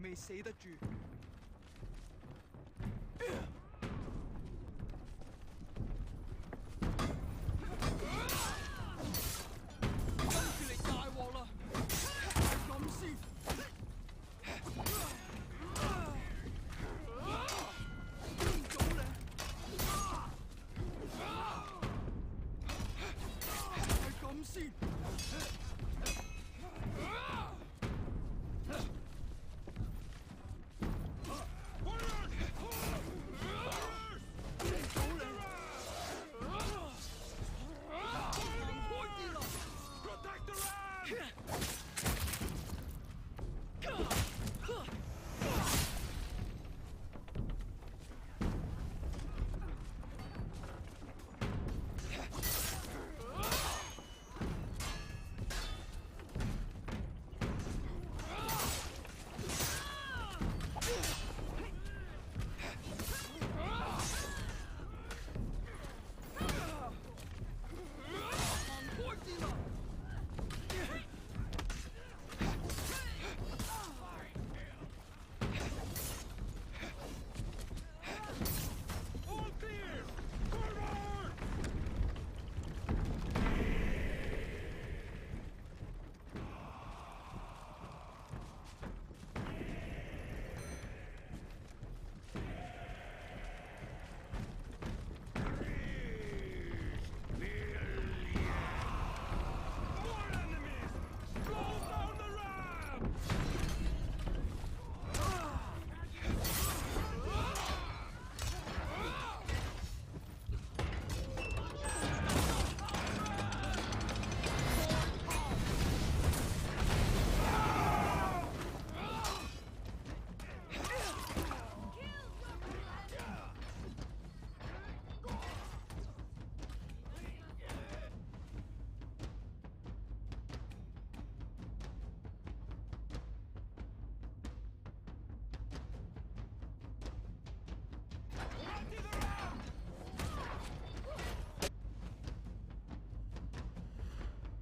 未死得住。跟住嚟大鑊啦！咁先。邊種咧？係咁先。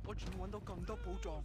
我仲揾到更多寶藏。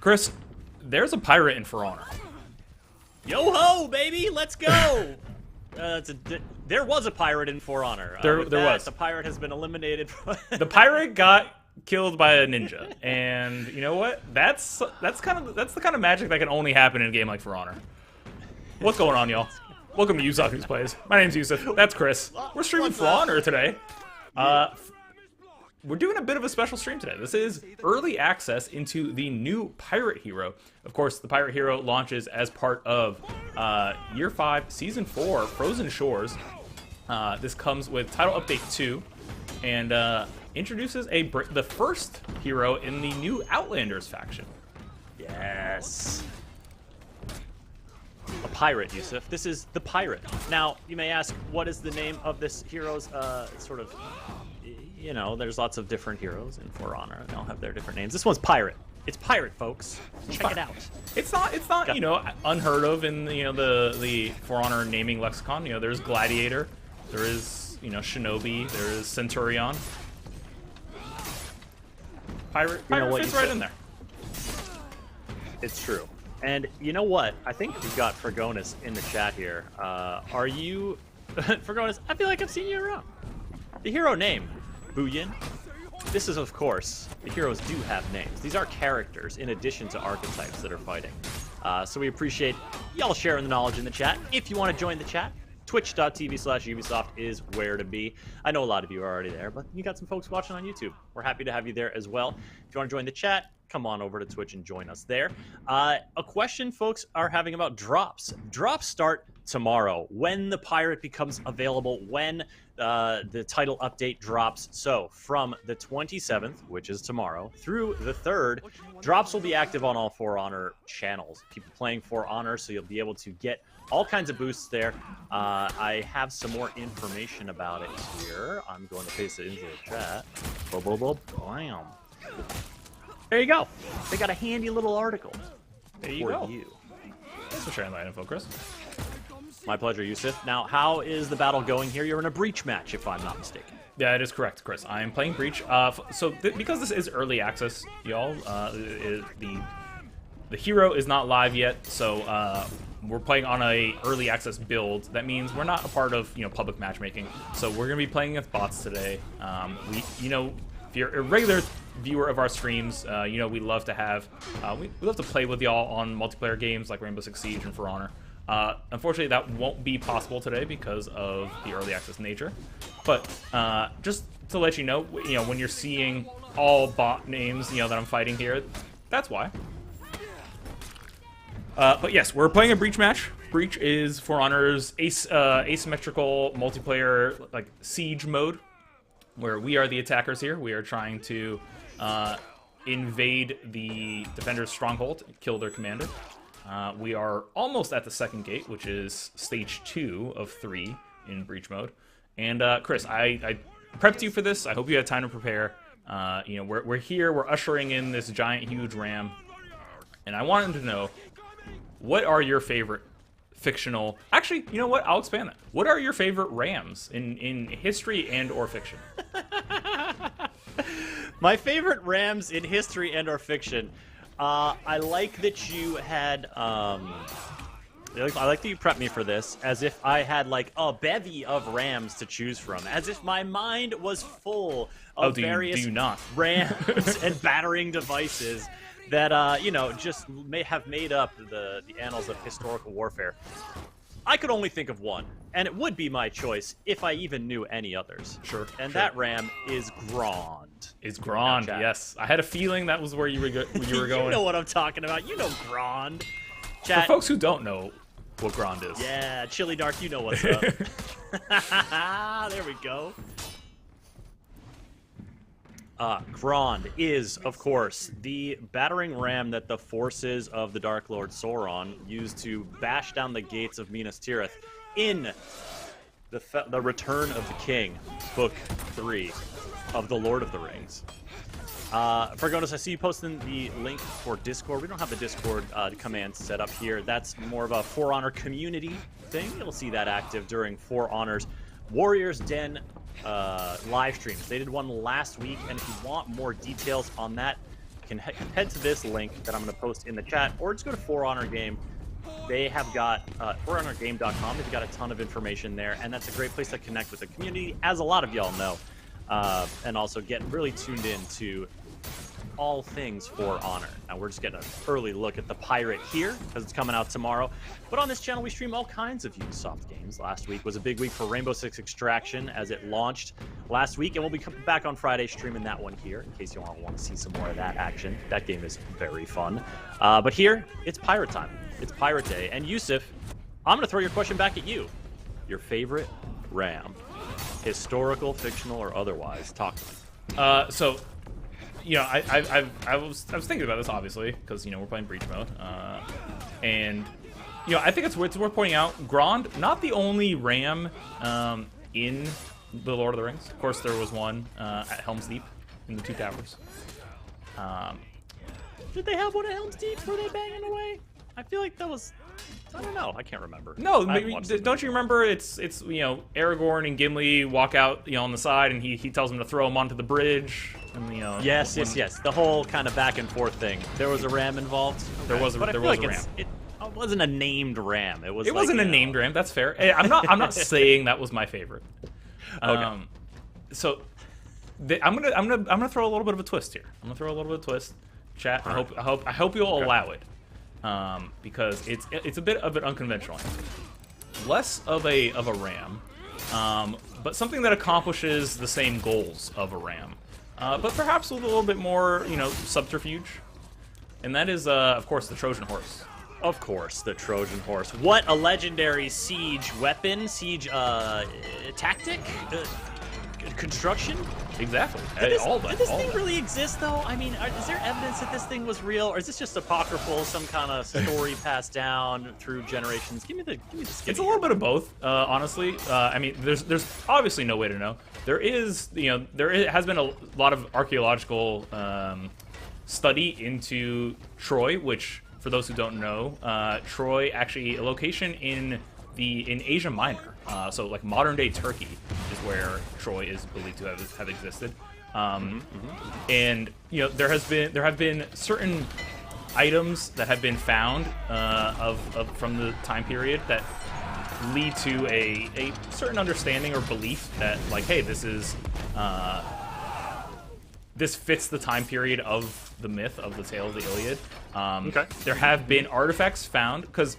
Chris, there's a pirate in For Honor. Yo ho, baby, let's go! There was a pirate in For Honor. There was. The pirate has been eliminated. The pirate got killed by a ninja, and you know what? That's the kind of magic that can only happen in a game like For Honor. What's going on, y'all? Welcome to Ubisoft Who's Plays. My name's Yusuf. That's Chris. We're streaming For Honor today. We're doing a bit of a special stream today. This is early access into the new pirate hero. Of course, the pirate hero launches as part of Year 5, Season 4, Frozen Shores. This comes with Title Update 2, and introduces the first hero in the new Outlanders faction. Yes. A pirate, Yusuf. This is the pirate. Now, you may ask, what is the name of this hero's sort of... You know, there's lots of different heroes in For Honor, and they all have their different names. This one's Pirate. It's Pirate, folks. Check it out. It's not you know, unheard of in the For Honor naming lexicon. You know, there's Gladiator, there is, you know, Shinobi, there is Centurion. Pirate fits right in there. It's true. And you know what? I think we've got Fragonus in the chat here. Are you... Fragonus, I feel like I've seen you around. The hero name, Wu Lin. This is, of course, the heroes do have names. These are characters in addition to archetypes that are fighting. So we appreciate y'all sharing the knowledge in the chat. If you want to join the chat, twitch.tv/Ubisoft is where to be. I know a lot of you are already there, but you got some folks watching on YouTube. We're happy to have you there as well. If you want to join the chat, come on over to Twitch and join us there. A question folks are having about drops. Drops start tomorrow when the pirate becomes available, when the title update drops. So from the 27th, which is tomorrow, through the 3rd, drops will be active on all For Honor channels. People playing For Honor, so you'll be able to get all kinds of boosts there. I have some more information about it here. I'm going to paste it into the chat. Bam. There you go. They got a handy little article. There you go. Thanks for sharing that info, Chris. My pleasure, Yusuf. Now, how is the battle going here? You're in a Breach match, if I'm not mistaken. Yeah, it is correct, Chris. I am playing Breach. Because this is early access, y'all, the hero is not live yet, so we're playing on a early access build. That means we're not a part of, you know, public matchmaking. So we're gonna be playing with bots today. You know, if you're a regular viewer of our streams, you know we love to have we love to play with y'all on multiplayer games like Rainbow Six Siege and For Honor. Unfortunately, that won't be possible today because of the early access nature. But just to let you know, when you're seeing all bot names, you know, that I'm fighting here, that's why. But yes, we're playing a Breach match. Breach is For Honor's asymmetrical multiplayer, like, siege mode, where we are the attackers here. We are trying to invade the defender's stronghold, kill their commander. We are almost at the second gate, which is stage 2 of 3 in Breach mode. And Chris, I prepped you for this. I hope you had time to prepare. You know, we're here. We're ushering in this giant, huge ram, and I wanted to know, what are your favorite fictional. Actually, you know what? I'll expand that. What are your favorite rams in history and or fiction? My favorite rams in history and or fiction. I like that you had. I like that you prepped me for this, as if I had like a bevy of rams to choose from, as if my mind was full of various do you not? rams and battering devices that just may have made up the annals of historical warfare. I could only think of one, and it would be my choice if I even knew any others. Sure. And that ram is Grand. Is Grand? Yes, I had a feeling that was where you were going. You know what I'm talking about. You know Grand. For Chat. folks who don't know what Grand is. Yeah, Chili Dark, you know what's up. There we go. Grand is, of course, the battering ram that the forces of the Dark Lord Sauron used to bash down the gates of Minas Tirith in the Return of the King, Book 3 of The Lord of the Rings. Forgonis, I see you posting the link for Discord. We don't have the Discord command set up here. That's more of a For Honor community thing. You'll see that active during For Honor's Warriors Den live streams. They did one last week, and if you want more details on that, you can head to this link that I'm going to post in the chat, or just go to For Honor Game. They have got forhonorgame.com. They've got a ton of information there, and that's a great place to connect with the community, as a lot of y'all know, and also get really tuned in to all things For Honor. Now we're just getting an early look at the Pirate here because it's coming out tomorrow. But on this channel we stream all kinds of Ubisoft games. Last week was a big week for Rainbow Six Extraction as it launched last week, and we'll be coming back on Friday streaming that one here in case you want to see some more of that action. That game is very fun. But here it's Pirate time. It's Pirate Day, and Yusuf, I'm gonna throw your question back at you. Your favorite ram, historical, fictional, or otherwise? Talk to me. So. I was thinking about this, obviously, because we're playing Breach mode, and I think it's worth pointing out, Grand, not the only ram in the Lord of the Rings. Of course, there was one at Helm's Deep in the Two Towers. Did they have one at Helm's Deep? Were they banging away? I feel like that was. I don't know. I can't remember. No, maybe, don't you remember? It's Aragorn and Gimli walk out on the side, and he tells them to throw him onto the bridge. And, yes. The whole kind of back and forth thing. There was a ram involved. Okay. There was a ram. It wasn't a named ram. It wasn't a named ram. That's fair. I'm not saying that was my favorite. Okay. So I'm gonna throw a little bit of a twist here. I'm gonna throw a little bit of a twist. Chat. I hope you'll allow it. Because it's a bit of an unconventional answer. Less of a ram, but something that accomplishes the same goals of a ram, but perhaps with a little bit more, subterfuge. And that is, of course, the Trojan horse. Of course, the Trojan horse. What a legendary siege weapon, siege tactic, construction. Exactly. Did this thing really exist, though? I mean, is there evidence that this thing was real, or is this just apocryphal, some kind of story passed down through generations? Give me the skinny. It's a little bit of both, honestly. I mean, there's obviously no way to know. There has been a lot of archaeological study into Troy, which, for those who don't know, Troy actually a location in Asia Minor. So like modern day Turkey is where Troy is believed to have existed. And there have been certain items that have been found from the time period that lead to a certain understanding or belief that, like, hey, this fits the time period of the myth of the tale of the Iliad. Okay. There have been artifacts found, because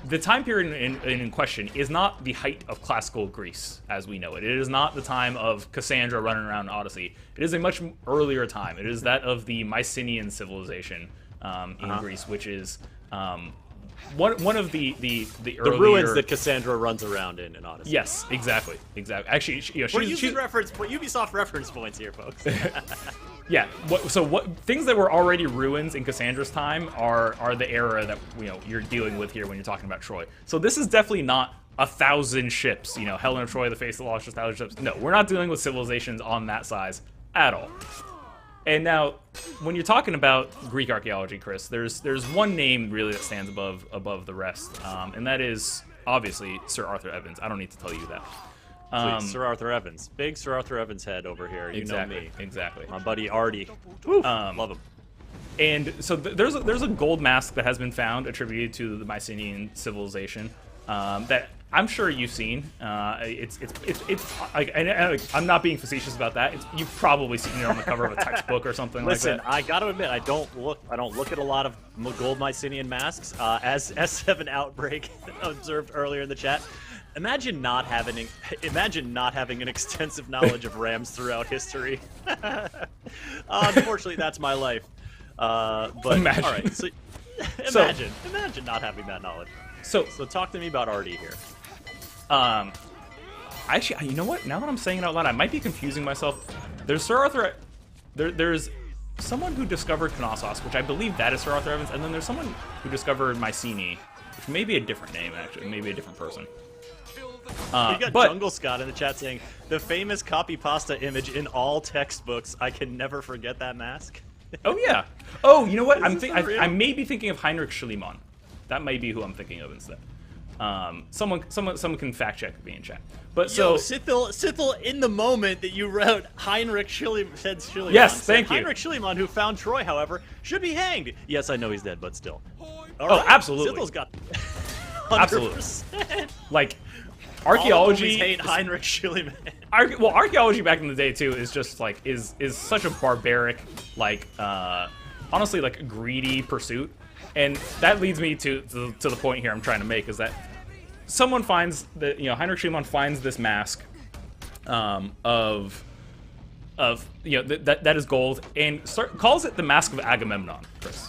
the time period in question is not the height of classical Greece as we know it. It is not the time of Cassandra running around Odyssey. It is a much earlier time. It is that of the Mycenaean civilization in Greece, which is one of the earlier... ruins that Cassandra runs around in Odyssey. Yes, exactly. Actually, we're using Ubisoft reference points here, folks. Yeah. What things that were already ruins in Cassandra's time are the era that you're dealing with here when you're talking about Troy. So this is definitely not 1,000 ships. Helen of Troy, the face of the lost, just 1,000 ships. No, we're not dealing with civilizations on that size at all. And now, when you're talking about Greek archaeology, Chris, there's one name really that stands above the rest, and that is obviously Sir Arthur Evans. I don't need to tell you that. Sweet, Sir Arthur Evans, big Sir Arthur Evans head over here. You know me. Exactly. My buddy Artie. Woo, love him. And so there's a gold mask that has been found attributed to the Mycenaean civilization that I'm sure you've seen. It's like I'm not being facetious about that. You've probably seen it on the cover of a textbook or something like that. Listen, I gotta admit, I don't look at a lot of gold Mycenaean masks. As S7 Outbreak observed earlier in the chat, imagine not having an extensive knowledge of rams throughout history. Unfortunately, that's my life. But imagine. All right, so imagine not having that knowledge. So talk to me about Artie here. Actually, you know what? Now that I'm saying it out loud, I might be confusing myself. There's Sir Arthur. There's someone who discovered Knossos, which I believe that is Sir Arthur Evans, and then there's someone who discovered Mycenae, which may be a different name, actually, maybe a different person. You got Jungle Scott in the chat saying the famous copy pasta image in all textbooks. I can never forget that mask. Oh yeah. Oh, you know what? I may be thinking of Heinrich Schliemann. That might be who I'm thinking of instead. Someone can fact check me in chat. But Yo, so Sithil, in the moment that you wrote Heinrich Schliemann, yes, thank you. Heinrich Schliemann, who found Troy, however, should be hanged. Yes, I know he's dead, but still. All right. Absolutely. Sithil's got 100%. Absolutely. Like archaeology. Hate Heinrich Schliemann. Well, archaeology back in the day too is just like is such a barbaric, like honestly, like greedy pursuit. And that leads me to the point here I'm trying to make, is that someone finds that, Heinrich Schliemann finds this mask of that is gold and calls it the Mask of Agamemnon, Chris.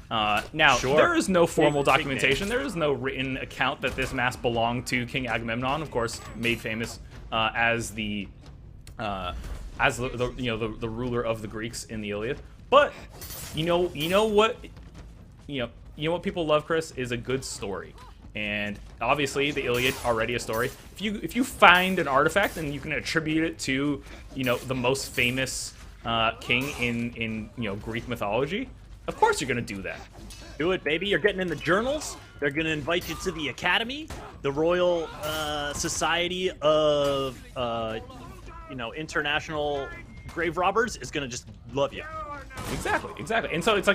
Now, Sure. There is no formal documentation. There is no written account that this mask belonged to King Agamemnon, of course, made famous as the ruler of the Greeks in the Iliad. But you know what people love, Chris, is a good story. And obviously, the Iliad, already a story. If you find an artifact and you can attribute it to the most famous king in Greek mythology, of course you're gonna do that. Do it, baby. You're getting in the journals. They're gonna invite you to the Academy, the Royal Society of International Grave Robbers is gonna just love you. Exactly. And so it's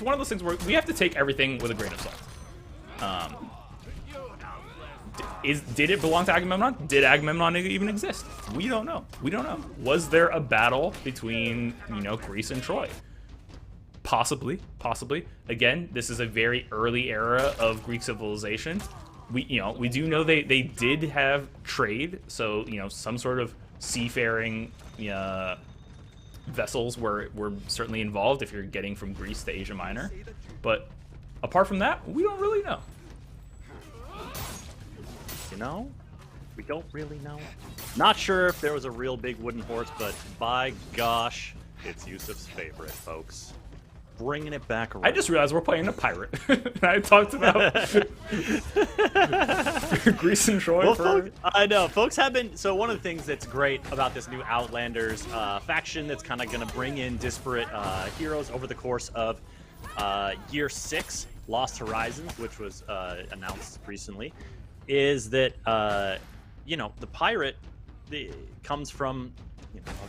one of those things where we have to take everything with a grain of salt. Did it belong to Agamemnon? Did Agamemnon even exist? We don't know. Was there a battle between Greece and Troy? Possibly. Again, this is a very early era of Greek civilization. We do know they did have trade, so some sort of seafaring vessels were certainly involved if you're getting from Greece to Asia Minor. But apart from that, we don't really know. We don't really know. Not sure if there was a real big wooden horse, but by gosh, it's Yusuf's favorite, folks. Bringing it back around. I just realized we're playing a pirate. I talked about Greece and Troy. Well, I know. Folks have been... So one of the things that's great about this new Outlanders faction that's kind of going to bring in disparate heroes over the course of Year 6, Lost Horizons, which was announced recently, is that, the pirate comes from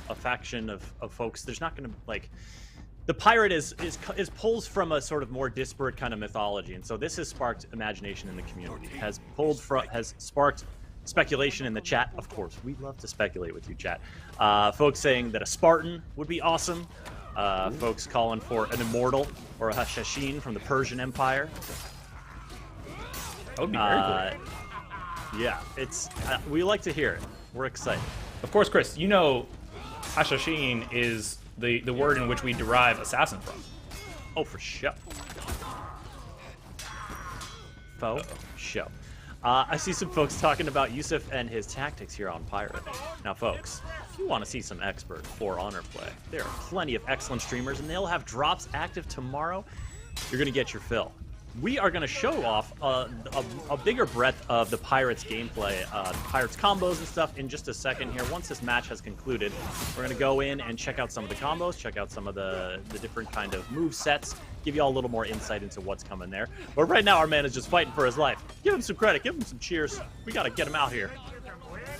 a faction of folks. There's not going to, like... The pirate is pulls from a sort of more disparate kind of mythology, and so this has sparked imagination in the community. Has sparked speculation in the chat. Of course, we love to speculate with you, chat. Folks saying that a Spartan would be awesome. Folks calling for an immortal or a Hashashin from the Persian Empire. That would be very cool. Yeah, we like to hear it. We're excited. Of course, Chris, Hashashin is the word in which we derive assassin from. Oh, for sure. Show. I see some folks talking about Yusuf and his tactics here on Pirate. Now, folks, if you want to see some expert For Honor play, there are plenty of excellent streamers, and they'll have drops active tomorrow. You're going to get your fill. we are going to show off a bigger breadth of the Pirates gameplay, Pirates combos and stuff in just a second here. Once this match has concluded, we're going to go in and check out some of the combos, check out some of the different kind of move sets, give you all a little more insight into what's coming there. But right now, our man is just fighting for his life. Give him some credit, give him some cheers. We got to get him out here.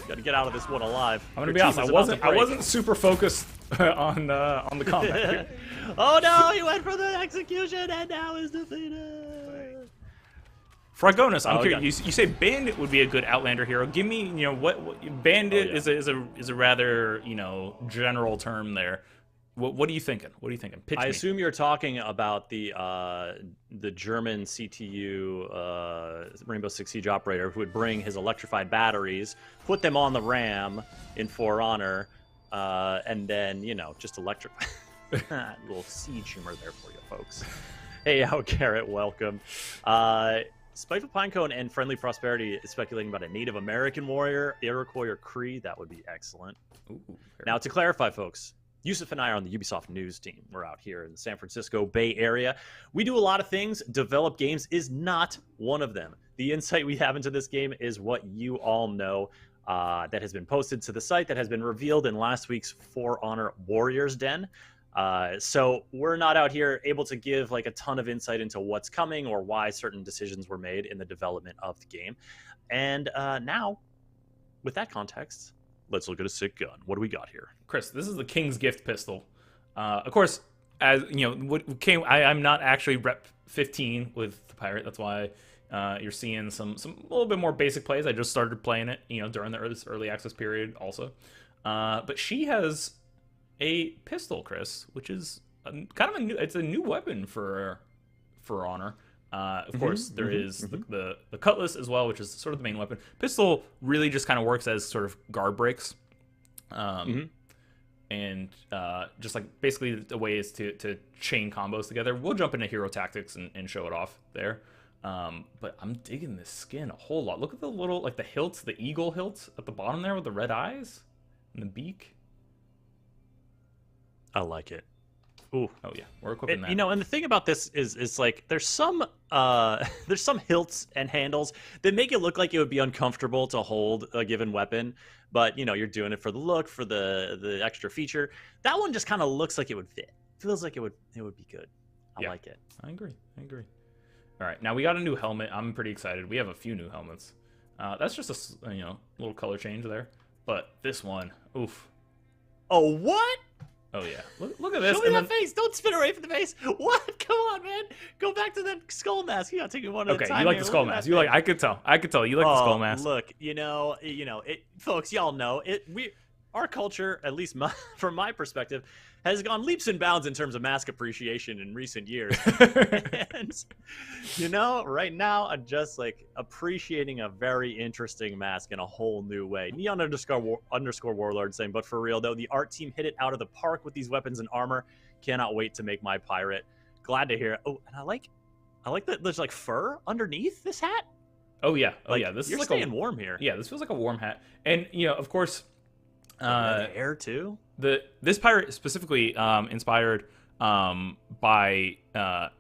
Got to get out of this one alive. I'm gonna be honest. I wasn't super focused on the combat here. Oh no, he went for the execution and now is defeated. Fragonus, I'm curious. You say Bandit would be a good Outlander hero. Give me, what Bandit is a rather general term there. What are you thinking? What are you thinking? Pitch I me. assume you're talking about the German CTU Rainbow Six Siege operator who would bring his electrified batteries, put them on the ram in For Honor, and then just electrify. A little siege humor there for you folks. Hey, Out Carrot, welcome. Spiteful Pinecone and Friendly Prosperity is speculating about a Native American warrior, Iroquois or Cree. That would be excellent. Ooh, now, to clarify, folks, Yusuf and I are on the Ubisoft news team. We're out here in the San Francisco Bay Area. We do a lot of things. Develop games is not one of them. The insight we have into this game is what you all know that has been posted to the site, that has been revealed in last week's For Honor Warriors Den. So we're not out here able to give like a ton of insight into what's coming or why certain decisions were made in the development of the game. And now, with that context, let's look at a sick gun. What do we got here? Chris, this is the King's Gift pistol. Of course, as I'm not actually rep 15 with the Pirate. That's why you're seeing some a little bit more basic plays. I just started playing it, during the early access period also. But she has a pistol, Chris, which is kind of a new weapon for Honor. Of course, there is the cutlass as well, which is sort of the main weapon. Pistol really just kind of works as sort of guard breaks. And just like basically the way is to chain combos together. We'll jump into hero tactics and show it off there. But I'm digging this skin a whole lot. Look at the little, like the hilts, the eagle hilts at the bottom there with the red eyes and the beak. I like it. Ooh. Oh yeah, we're equipping that. And the thing about this is like there's some hilts and handles that make it look like it would be uncomfortable to hold a given weapon, but you're doing it for the look, for the extra feature. That one just kind of looks like it would fit. Feels like it would be good. I like it. I agree. All right, now we got a new helmet. I'm pretty excited. We have a few new helmets. That's just a little color change there, but this one, oof. Oh, what? Oh yeah, look at this. Show me that face. Don't spin away from the face. What? Come on, man. Go back to that skull mask. You gotta take it one at a time. Okay, you like the skull mask. I could tell you like the skull mask. Look, folks, y'all know it. Our culture, at least from my perspective, has gone leaps and bounds in terms of mask appreciation in recent years. And right now I'm just like appreciating a very interesting mask in a whole new way. Neon underscore warlord saying, but for real though, the art team hit it out of the park with these weapons and armor. Cannot wait to make my pirate. Glad to hear it. Oh, and I like that there's like fur underneath this hat. Oh yeah, This is like staying warm here. Yeah, this feels like a warm hat, and of course. Air too. This pirate specifically inspired by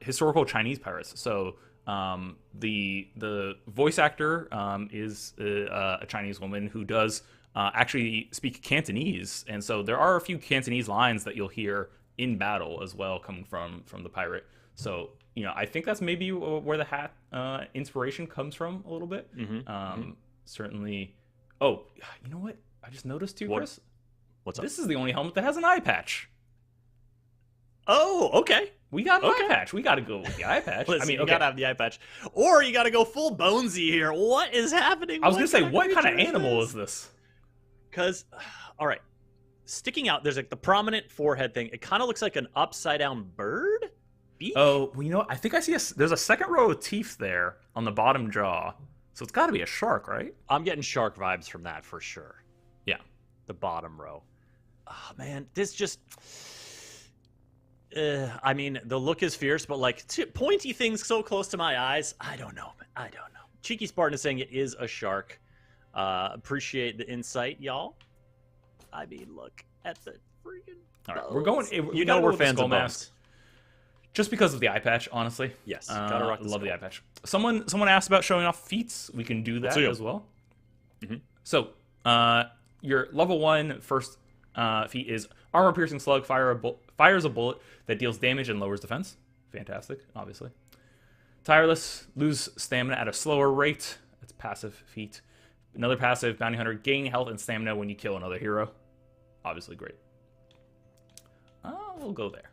historical Chinese pirates. So the voice actor is a Chinese woman who does actually speak Cantonese, and so there are a few Cantonese lines that you'll hear in battle as well coming from the pirate. So I think that's maybe where the hat inspiration comes from a little bit. Certainly. Oh, you know what? I just noticed too, Chris. What's up? This is the only helmet that has an eye patch. Oh, okay. We got an eye patch. We got to go with the eye patch. Listen, you gotta have the eye patch, or you gotta go full Bonesy here. What is happening? I was gonna say, what kind of animal is this? Because, all right, sticking out, there's like the prominent forehead thing. It kind of looks like an upside down bird. Beak? Oh, well, I think I see there's a second row of teeth there on the bottom jaw. So it's got to be a shark, right? I'm getting shark vibes from that for sure. Yeah. The bottom row. Oh, man. This just... I mean, the look is fierce, but like pointy things so close to my eyes, I don't know. Cheeky Spartan is saying it is a shark. Appreciate the insight, y'all. I mean, look at the freaking All right, bones. we're going... we're fans of bones. Just because of the eye patch, honestly. Yes, gotta rock the love the skull. eye patch. Someone asked about showing off feats. We can do that see 'em. as well. Mm-hmm. So, your level 1 first feat is Armor Piercing Slug. Fires a bullet that deals damage and lowers defense. Fantastic, obviously. Tireless. Lose stamina at a slower rate. That's passive feat. Another passive, Bounty Hunter. Gain health and stamina when you kill another hero. Obviously great. We'll go there.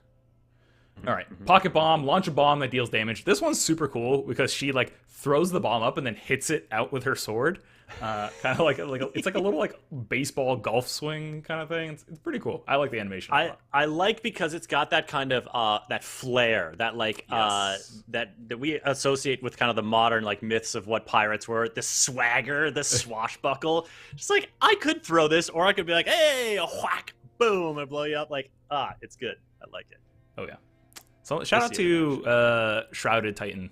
All right, Pocket Bomb, launch a bomb that deals damage. This one's super cool because she like throws the bomb up and then hits it out with her sword, kind of like it's like a little like baseball golf swing kind of thing. It's pretty cool. I like the animation. I like because it's got that kind of that flair, that like Yes. that we associate with kind of the modern like myths of what pirates were. The swagger, the swashbuckle. Just like I could throw this, or I could be like, hey, a whack, boom, and blow you up. Like it's good. I like it. Oh yeah. So shout out to Shrouded Titan.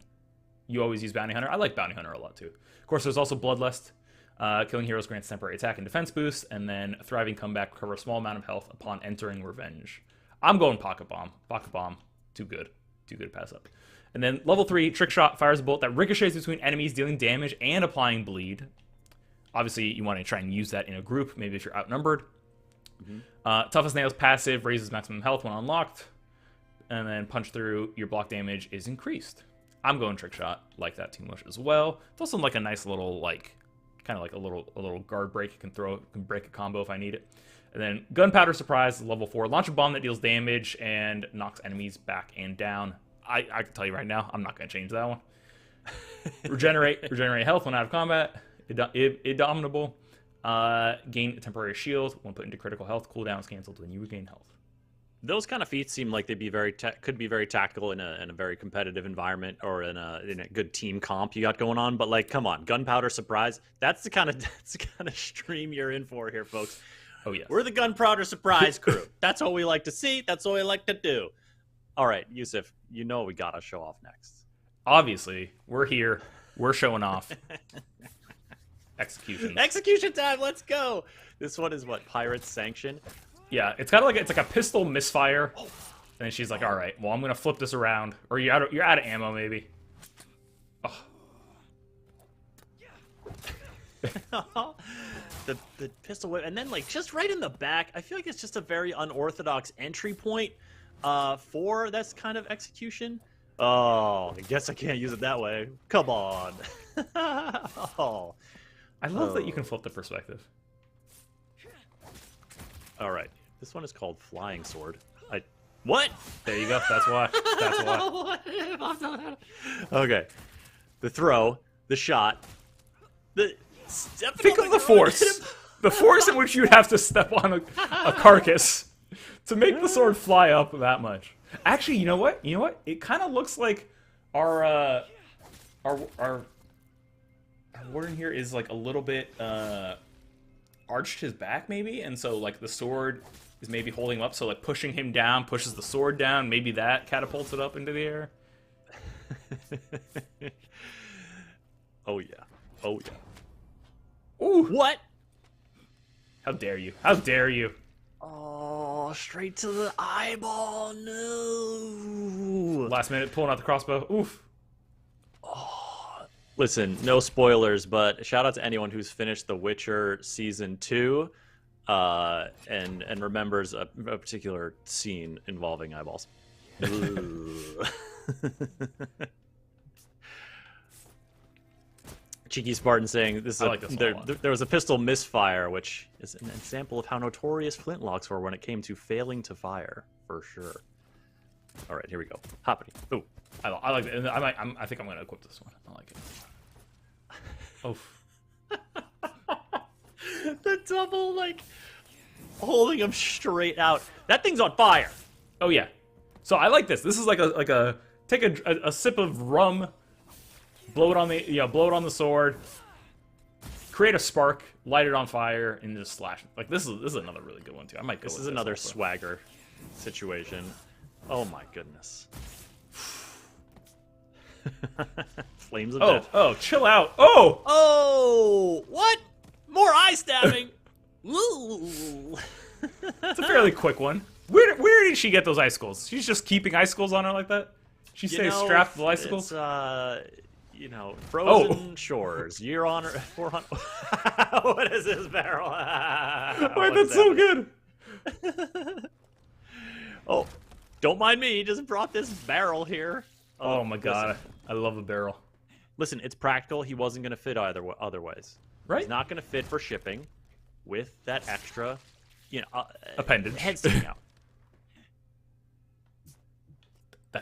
You always use Bounty Hunter. I like Bounty Hunter a lot too. Of course, there's also Bloodlust. Killing heroes grants temporary attack and defense boost, and then Thriving Comeback recover a small amount of health upon entering Revenge. I'm going Pocket Bomb. Pocket Bomb, too good. Too good to pass up. And then level 3, Trick Shot fires a bolt that ricochets between enemies, dealing damage and applying bleed. Obviously, you want to try and use that in a group, maybe if you're outnumbered. Tough as Nails passive raises maximum health when unlocked. And then punch through, your block damage is increased. I'm going Trick Shot, like that too much as well. It's also like a nice little like, kind of like a little guard break. You can break a combo if I need it. And then Gunpowder Surprise, level 4, launch a bomb that deals damage and knocks enemies back and down. I can tell you right now, I'm not going to change that one. Regenerate health when out of combat. Indomitable. Gain a temporary shield when put into critical health. Cooldown is canceled when you regain health. Those kind of feats seem like they'd be could be very tactical in a very competitive environment or in a good team comp you got going on. But like, come on, Gunpowder Surprise. That's the kind of stream you're in for here, folks. Oh yes, We're the Gunpowder Surprise crew. That's what we like to see. That's what we like to do. All right, Yusuf, you know we gotta show off next. Obviously, we're here. We're showing off. Execution time. Let's go. This one is what, Pirates Sanction. Yeah, it's kind of like it's like a pistol misfire, and she's like, "All right, well, I'm gonna flip this around." Or you're out of ammo, maybe. Oh. the pistol whip, and then like just right in the back. I feel like it's just a very unorthodox entry point for this kind of execution. Oh, I guess I can't use it that way. Come on. Oh. I love that you can flip the perspective. All right, this one is called Flying Sword. What? There you go. That's why. That's why. Okay, the throw, the shot, the step. Think of the force. The force in which you'd have to step on a carcass to make the sword fly up that much. Actually, you know what? It kind of looks like our warden here is like a little bit arched his back maybe, and so like the sword is maybe holding him up, so like pushing him down pushes the sword down, maybe that catapults it up into the air. Oh yeah. Ooh, What? how dare you, how dare you. Oh, straight to the eyeball. No. Last minute pulling out the crossbow. Oof. Listen, no spoilers, but shout out to anyone who's finished The Witcher Season 2 and remembers a particular scene involving eyeballs. Cheeky Spartan saying this is I like this one a lot. there was a pistol misfire, which is an example of how notorious flintlocks were when it came to failing to fire, for sure. All right, here we go. Hoppity. Ooh. I like it. I think I'm gonna equip this one. I like it. Oof. The double, like, holding him straight out. That thing's on fire. Oh yeah. So I like this. This is like a take a sip of rum, blow it on the sword, create a spark, light it on fire, and just slash it. Like this is another really good one too. I might go. This with is another also. swagger situation. Oh my goodness. Flames of death. Oh, chill out. Oh! Oh, what? More eye stabbing. Ooh. It's a fairly quick one. Where did she get those icicles? She's just keeping icicles on her like that? She stays strapped to the bicycles. It's, you know, frozen shores. You're on 400. What is this barrel? Wait, that's so good. Oh, don't mind me. He just brought this barrel here. Oh my god, listen. I love a barrel. Listen, it's practical. He wasn't gonna fit otherwise. Right? He's not gonna fit for shipping, with that extra, you know, appendage. head sticking out.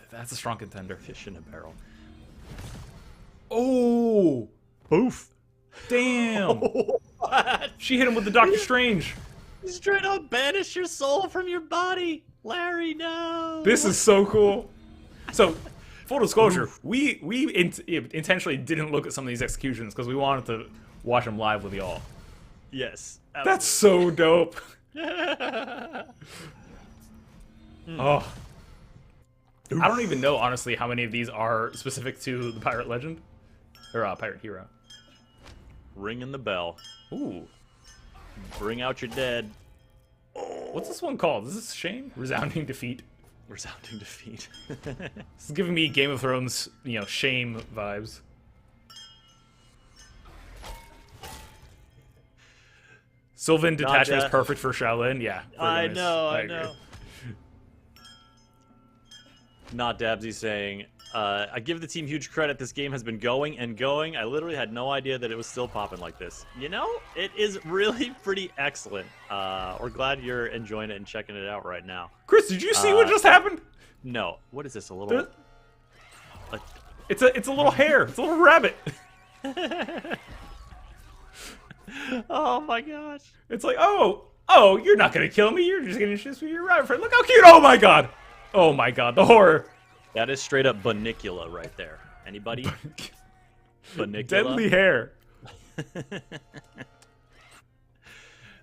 That's a strong contender. Fish in a barrel. Oh, Boof. damn! What? She hit him with the Doctor Strange. Straight up banish your soul from your body, Larry. No. This is so cool. So, full disclosure, we intentionally didn't look at some of these executions because we wanted to watch them live with y'all. Yes. That's so dope. Oh. I don't even know, honestly, how many of these are specific to the Pirate Legend. Or Pirate Hero. Ringing the bell. Ooh. Bring out your dead. What's this one called? Is this Shame? Resounding Defeat. Resounding defeat. This is giving me Game of Thrones, you know, Shame vibes. Sylvan Detachment is perfect for Shaolin. Yeah. I nice. know, I agree. know. Not Dabsy saying, I give the team huge credit. This game has been going and going. I literally had no idea that it was still popping like this. You know, it is really pretty excellent. We're glad you're enjoying it and checking it out right now. Chris, did you see what just happened? No. What is this? A little... It's a little hare. It's a little rabbit. Oh my gosh. It's like, oh, you're not gonna kill me. You're just gonna shoot me your rabbit friend. Look how cute. Oh my god. Oh my god, the horror. That is straight up Banicula right there. Anybody? Banicula? Deadly hair.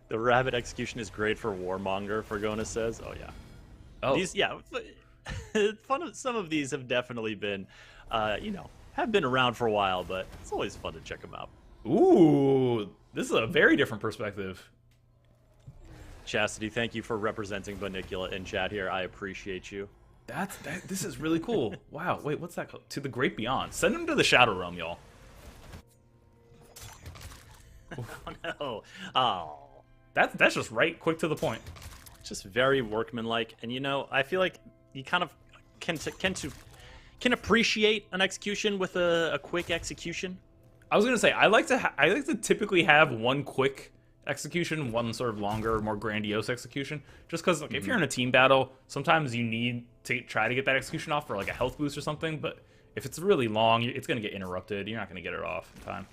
The rabbit execution is great for Warmonger, Fergona says. Oh yeah. Oh. These, yeah. Some of these have definitely been, you know, have been around for a while, but it's always fun to check them out. Ooh, this is a very different perspective. Chastity, thank you for representing Banicula in chat here. I appreciate you. This is really cool. Wow, wait, what's that called? To the Great Beyond. Send him to the Shadow Realm, y'all. Oh no. Oh. That's just right, quick to the point. Just very workmanlike, and you know, I feel like you kind of can appreciate an execution with a quick execution. I was gonna say I like to typically have one quick execution, one sort of longer, more grandiose execution. Just because if you're in a team battle, sometimes you need to try to get that execution off for like a health boost or something. But if it's really long, it's gonna get interrupted. You're not gonna get it off in time.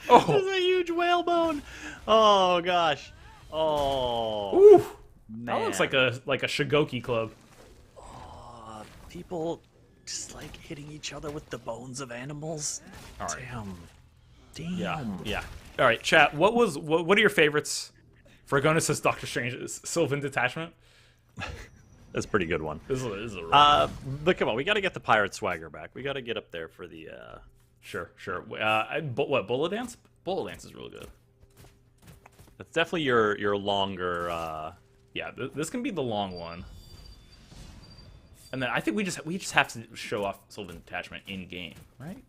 Oh, there's a huge whalebone. Oh gosh. Oh. Ooh. Man. That looks like a Shigoki club. Oh, people just like hitting each other with the bones of animals. All right. Damn. Yeah. All right, chat. What are your favorites? Fergona says Doctor Strange's Sylvan Detachment. That's a pretty good one. This is a but come on, we got to get the pirate swagger back. We got to get up there for the. Sure. What Bullet Dance? Bullet Dance is really good. That's definitely your longer. Yeah, this can be the long one. And then I think we just have to show off Sylvan Detachment in game, right?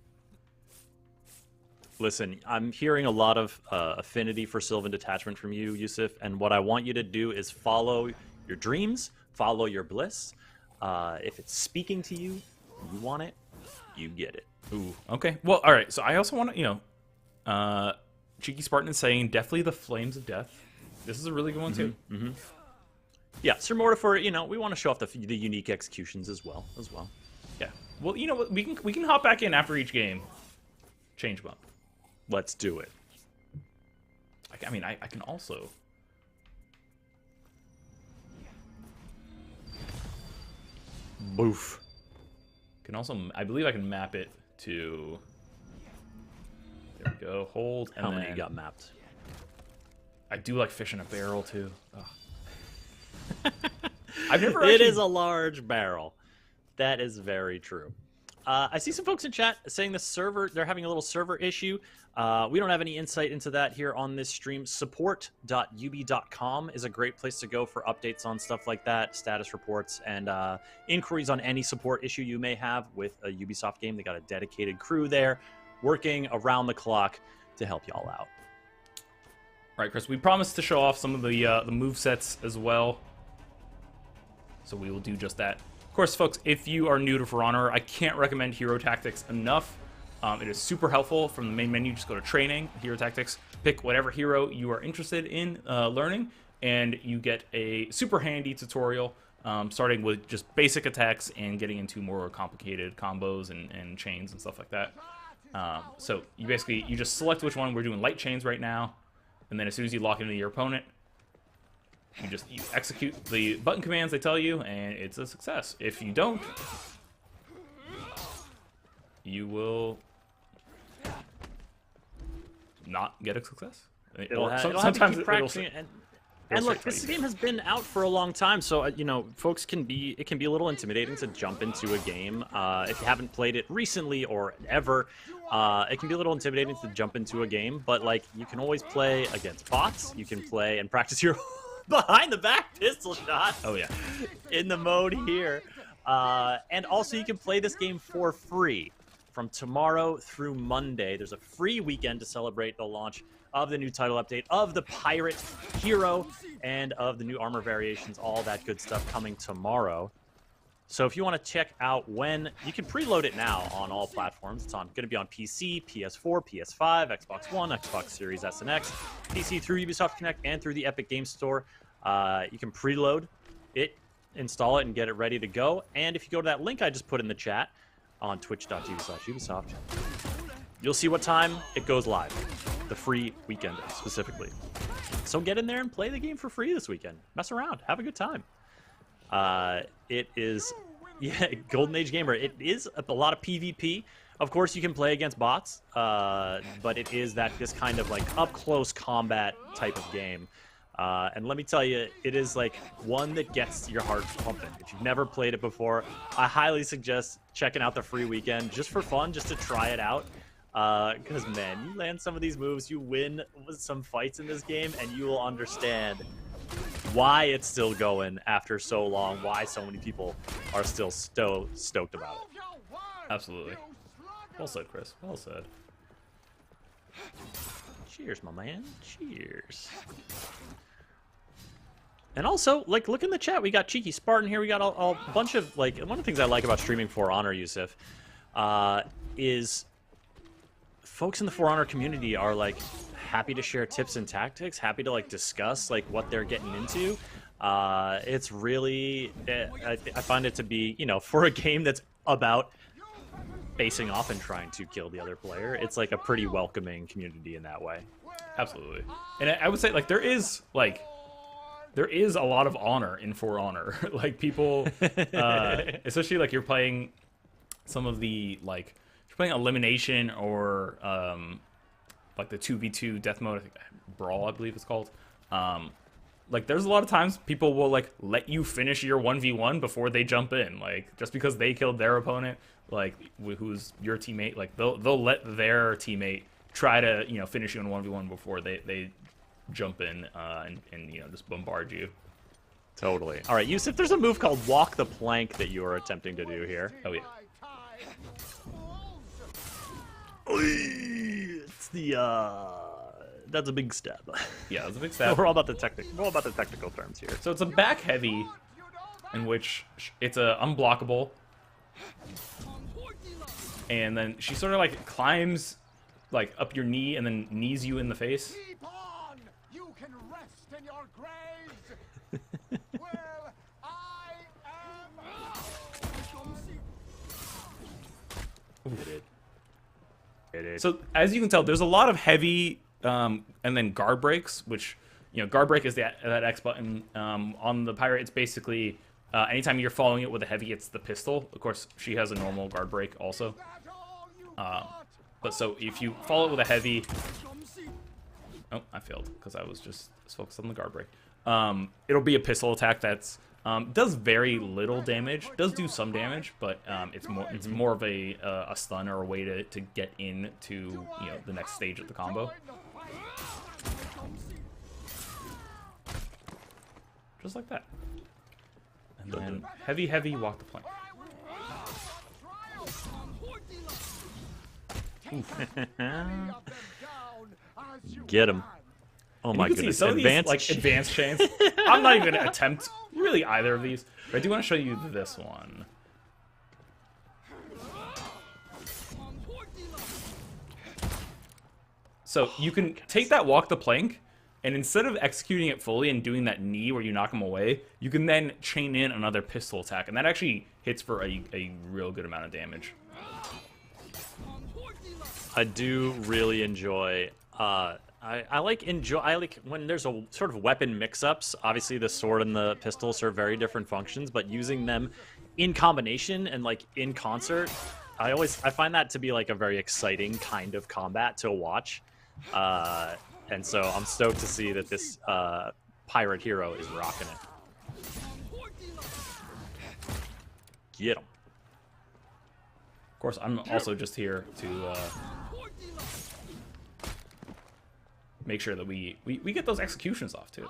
Listen, I'm hearing a lot of affinity for Sylvan Detachment from you, Yusuf, and what I want you to do is follow your dreams, follow your bliss. If it's speaking to you, you want it, you get it. Ooh, okay. Well, all right. So I also want to, Cheeky Spartan is saying definitely the Flames of Death. This is a really good one too. Mm-hmm. Yeah, Sir Mortifer, we want to show off the unique executions as well. Yeah. Well, you know what? We can hop back in after each game. Change them up. Let's do it. I mean, I can also. Boof. Can also, I believe I can map it to. There we go. Hold. And How then many got mapped? I do like fish in a barrel too. I've never. It is a large barrel. That is very true. I see some folks in chat saying the server, they're having a little server issue. We don't have any insight into that here on this stream. Support.ub.com is a great place to go for updates on stuff like that, status reports, and inquiries on any support issue you may have with a Ubisoft game. They got a dedicated crew there working around the clock to help y'all out. Right, Chris, we promised to show off some of the move sets as well, so we will do just that. Of course, folks, if you are new to For Honor, I can't recommend Hero Tactics enough. It is super helpful. From the main menu, just go to Training, Hero Tactics, pick whatever hero you are interested in learning, and you get a super handy tutorial, starting with just basic attacks and getting into more complicated combos and chains and stuff like that. So you just select which one. We're doing light chains right now. And then as soon as you lock into your opponent, you execute the button commands they tell you, and it's a success. If you don't, you will not get a success. Sometimes it'll and look, this game has been out for a long time, so you know, folks it can be a little intimidating to jump into a game if you haven't played it recently or ever. It can be a little intimidating to jump into a game, but like you can always play against bots. You can play and practice your behind the back pistol shot. Oh yeah, in the mode here, and also you can play this game for free from tomorrow through Monday. There's a free weekend to celebrate the launch of the new title update, of the pirate hero, and of the new armor variations, all that good stuff coming tomorrow. So if you want to check out when, you can preload it now on all platforms. It's going to be on PC, PS4, PS5, Xbox One, Xbox Series S and X, PC through Ubisoft Connect and through the Epic Games Store. You can preload it, install it, and get it ready to go. And if you go to that link I just put in the chat on twitch.tv/Ubisoft, you'll see what time it goes live. The free weekend specifically. So get in there and play the game for free this weekend. Mess around. Have a good time. It is, yeah, Golden Age Gamer. It is a lot of PvP. Of course, you can play against bots, but it is this kind of like up-close combat type of game. And let me tell you, it is like one that gets your heart pumping. If you've never played it before, I highly suggest checking out the free weekend just for fun, just to try it out. Because, man, you land some of these moves, you win some fights in this game, and you will understand why it's still going after so long, why so many people are still stoked about it. Absolutely. Well said, Chris. Well said. Cheers, my man. Cheers. And also, like, look in the chat. We got Cheeky Spartan here. We got a bunch of, like, one of the things I like about streaming For Honor, Yusuf, is folks in the For Honor community are like happy to share tips and tactics, happy to like discuss like what they're getting into. It's really, I find it to be, you know, for a game that's about facing off and trying to kill the other player, it's like a pretty welcoming community in that way. Absolutely. And I would say like there is a lot of honor in For Honor. Like people, especially like you're playing some of the like, playing elimination or like the 2v2 death mode, I think Brawl, I believe it's called. Like there's a lot of times people will like let you finish your 1v1 before they jump in, like just because they killed their opponent, like who's your teammate, like they'll let their teammate try to, you know, finish you in 1v1 before they jump in and you know, just bombard you. Totally. All right, Yusuf, there's a move called Walk the Plank that you are attempting to do here. Oh yeah. It's that's a big step. Yeah, that's a big step. We're all about the technical terms here. So it's a back heavy, in which it's a unblockable, and then she sort of like climbs like up your knee and then knees you in the face. Keep on! You can rest in your graves. Well, I am. It is. So as you can tell, there's a lot of heavy and then guard breaks, which, you know, guard break is that X button. On the pirate, it's basically anytime you're following it with a heavy, it's the pistol. Of course, she has a normal guard break also. But so if you follow it with a heavy, oh, I failed because I was just focused on the guard break. It'll be a pistol attack that's Does very little damage. Does do some damage, but it's more of a stun or a way to get into the next stage of the combo. Just like that. And then heavy walk the plank. Get him. Oh my goodness. Some Advanced, of these, advanced chains. I'm not even going to attempt really either of these. But I do want to show you this one. So you can take that walk the plank, and instead of executing it fully and doing that knee where you knock him away, you can then chain in another pistol attack, and that actually hits for a real good amount of damage. I do really enjoy. I like when there's a sort of weapon mix-ups. Obviously, the sword and the pistol serve very different functions, but using them in combination and like in concert, I find that to be like a very exciting kind of combat to watch. And so I'm stoked to see that this pirate hero is rocking it. Get him. Of course, I'm also just here to make sure that we get those executions off too.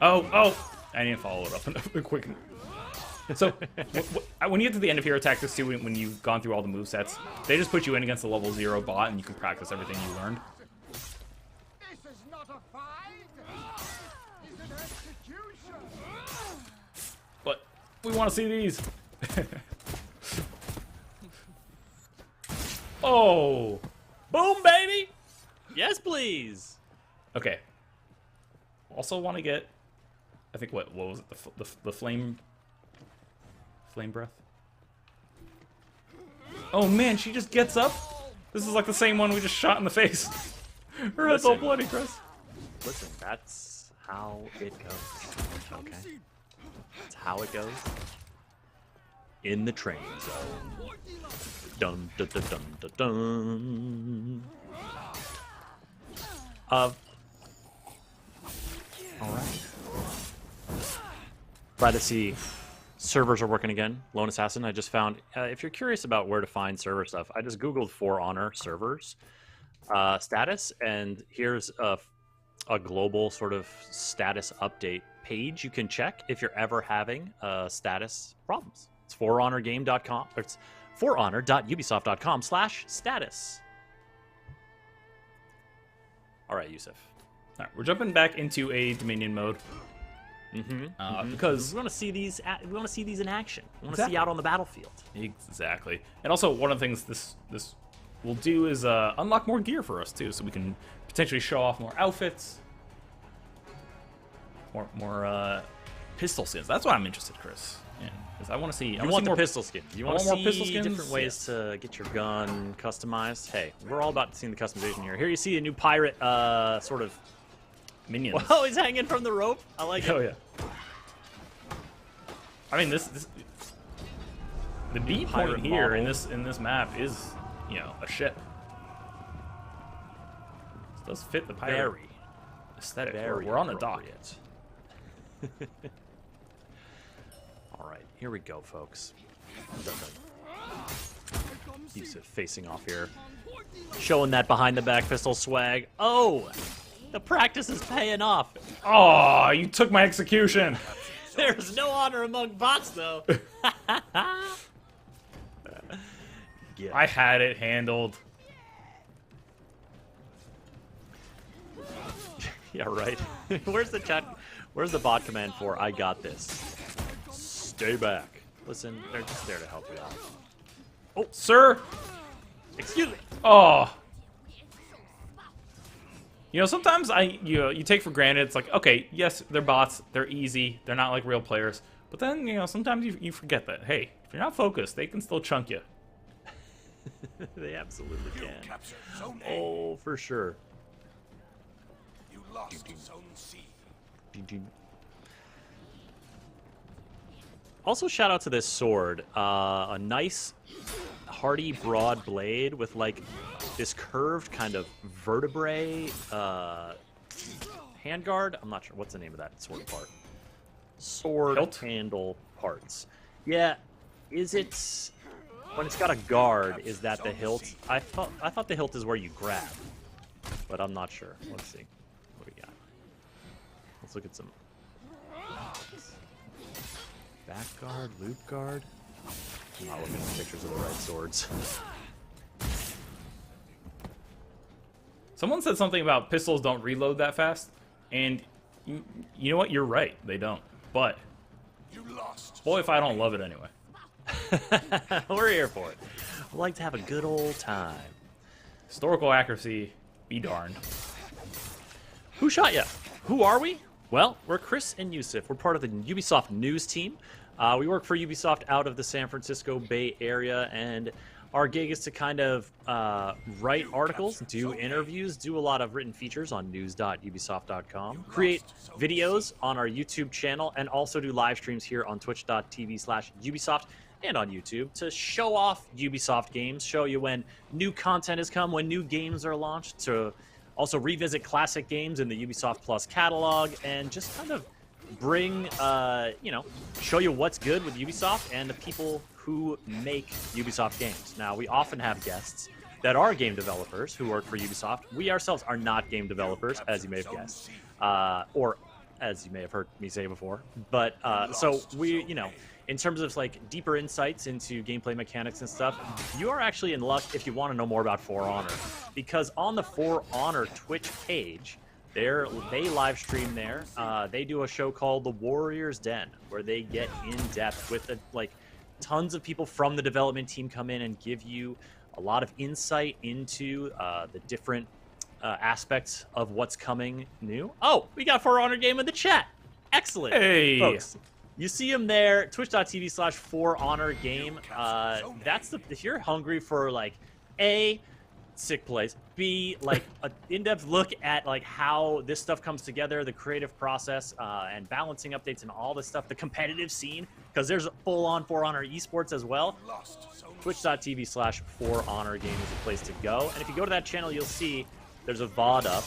Oh! I didn't follow it up quick. So when you get to the end of hero tactics too, when you've gone through all the movesets, they just put you in against the level 0 bot, and you can practice everything you learned. This is not a fight. It's an execution. But we want to see these. Oh! Boom, baby! Yes, please. Okay. Also want to get, I think what was it? The flame breath. Oh man, she just gets up. This is like the same one we just shot in the face. Her head's all bloody, Chris. Listen, that's how it goes. Okay. That's how it goes. In the training zone. Dun dun dun dun dun dun. Alright. Glad to see servers are working again. Lone Assassin, I just found, if you're curious about where to find server stuff, I just googled For Honor servers status, and here's a global sort of status update page you can check if you're ever having status problems. It's forhonorgame.com, or it's forhonor.ubisoft.com/status. All right, Yusuf. All right, we're jumping back into a Dominion mode. Because we want to see these. We want to see these in action. We want to see out on the battlefield. Exactly. And also, one of the things this will do is unlock more gear for us too, so we can potentially show off more outfits, more pistol skins. That's what I'm interested, Chris. Yeah, because I want to see. You want more the pistol skins. You want to see more pistol skins? Different ways to get your gun customized. Hey, we're all about seeing the customization here. Here you see a new pirate sort of minions. Whoa, he's hanging from the rope. I like it. Oh yeah. I mean, the B point here in this map is, a ship. This does fit the pirate aesthetic. We're on a dock. All right, here we go, folks. Yusuf facing off here, showing that behind the back pistol swag. Oh, the practice is paying off. Oh, you took my execution. There's no honor among bots, though. I had it handled. Yeah, right. Where's the chat? Where's the bot command for I got this? Stay back. Listen, they're just there to help you out. Oh, sir. Excuse me. Oh. Sometimes you take for granted, it's like, okay, yes, they're bots, they're easy, they're not like real players. But then, sometimes you forget that, hey, if you're not focused, they can still chunk you. They absolutely can. Oh, for sure. You lost Zone C. Also, shout out to this sword. A nice, hardy, broad blade with, like, this curved kind of vertebrae handguard. I'm not sure what's the name of that sword part. sword Hilt? handle parts. Yeah, is it when it's got a guard? Is that the hilt? I thought the hilt is where you grab, but I'm not sure. Let's see what we got. Let's look at some back guard, loop guard. I'm not looking at pictures of the right swords. Someone said something about pistols don't reload that fast, and you know what? You're right. They don't. But boy, if I don't love it anyway. We're here for it. I like to have a good old time. Historical accuracy, be darned. Who shot ya? Who are we? Well, we're Chris and Yusuf. We're part of the Ubisoft news team. We work for Ubisoft out of the San Francisco Bay Area, and our gig is to kind of write articles, do interviews, do a lot of written features on news.ubisoft.com, create videos on our YouTube channel, and also do live streams here on twitch.tv/Ubisoft and on YouTube to show off Ubisoft games, show you when new content has come, when new games are launched, to also revisit classic games in the Ubisoft Plus catalog, and just kind of bring, show you what's good with Ubisoft and the people who make Ubisoft games. Now, we often have guests that are game developers who work for Ubisoft. We ourselves are not game developers, as you may have guessed, or as you may have heard me say before. But so we, in terms of like deeper insights into gameplay mechanics and stuff, you are actually in luck if you want to know more about For Honor, because on the For Honor Twitch page, they live stream there. They do a show called The Warrior's Den, where they get in depth with tons of people from the development team come in and give you a lot of insight into the different aspects of what's coming new. Oh, we got For Honor game in the chat. Excellent. Hey, folks. You see him there, twitch.tv/For Honor game. If you're hungry for A, sick plays, B, an in-depth look at how this stuff comes together, the creative process, and balancing updates and all this stuff, the competitive scene, because there's full-on For Honor esports as well. Twitch.tv/For Honor game is a place to go. And if you go to that channel, you'll see there's a VOD up,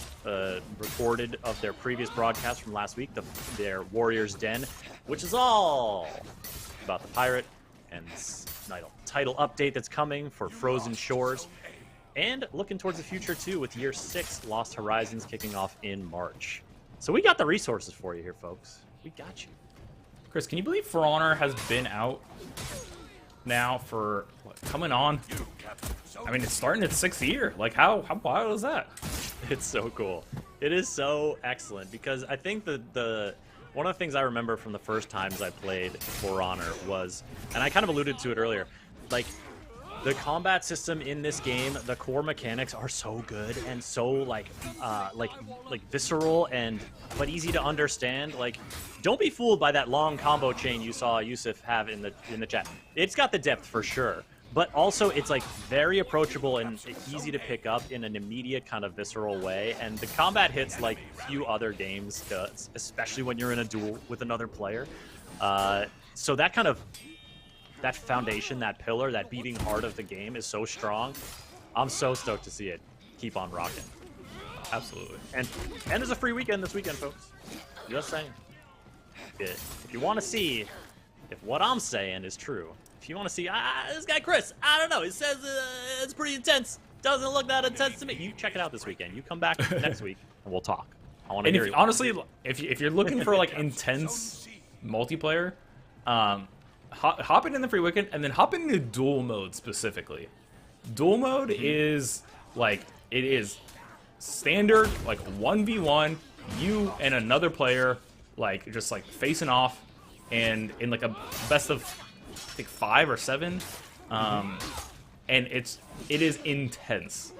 recorded of their previous broadcast from last week, their Warrior's Den, which is all about the pirate and this title update that's coming for Frozen Shores. And looking towards the future, too, with Year 6 Lost Horizons kicking off in March. So we got the resources for you here, folks. We got you. Chris, can you believe For Honor has been out now for coming on? I mean, it's starting its 6th year. How wild is that? It's so cool. It is so excellent, because I think the one of the things I remember from the first times I played For Honor was, and I kind of alluded to it earlier, the combat system in this game, the core mechanics are so good and so visceral but easy to understand. Don't be fooled by that long combo chain you saw Yusuf have in the chat. It's got the depth for sure, but also it's very approachable and easy to pick up in an immediate kind of visceral way. And the combat hits like few other games does, especially when you're in a duel with another player. So that foundation, that pillar, that beating heart of the game is so strong. I'm so stoked to see it keep on rocking. Absolutely. And there's a free weekend this weekend, folks. Just saying. If you want to see if what I'm saying is true, if you want to see, this guy Chris, I don't know, he says it's pretty intense. Doesn't look that intense to me. You check it out this weekend. You come back next week and we'll talk. I want to hear you. Honestly, if you're looking for intense multiplayer, hop in the free weekend and then hop into duel mode specifically. Duel mode is it is standard 1v1, you and another player just facing off, and in a best of I think 5 or 7, and it is intense.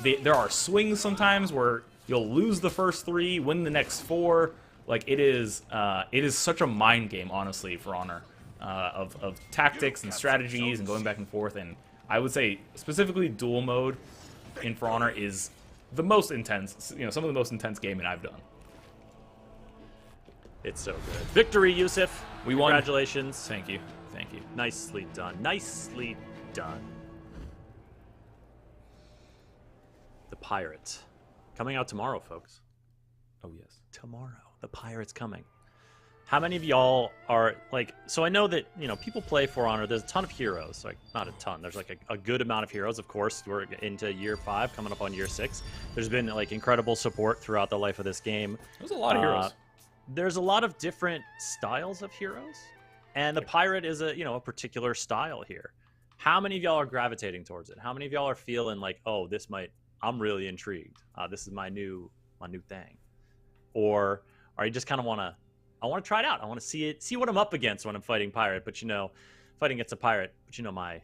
There are swings sometimes where you'll lose the first 3, win the next 4. It is such a mind game, honestly, For Honor. Of tactics and strategies and going back and forth, and I would say specifically duel mode in For Honor is the most intense, some of the most intense gaming I've done. It's so good. Victory, Yusuf. We won. Congratulations. Thank you. Nicely done. Nicely done. The Pirate. Coming out tomorrow, folks. Oh yes. Tomorrow. The Pirate's coming. How many of y'all are like? So I know that people play For Honor. There's a ton of heroes, like not a ton. There's like a good amount of heroes. Of course, we're into year 5, coming up on year 6. There's been like incredible support throughout the life of this game. There's a lot of heroes. There's a lot of different styles of heroes, and the pirate is a particular style here. How many of y'all are gravitating towards it? How many of y'all are feeling like, oh, this might? I'm really intrigued. This is my new thing, or are you just kind of I want to try it out. I want to see what I'm up against when I'm fighting pirate. But fighting against a pirate. But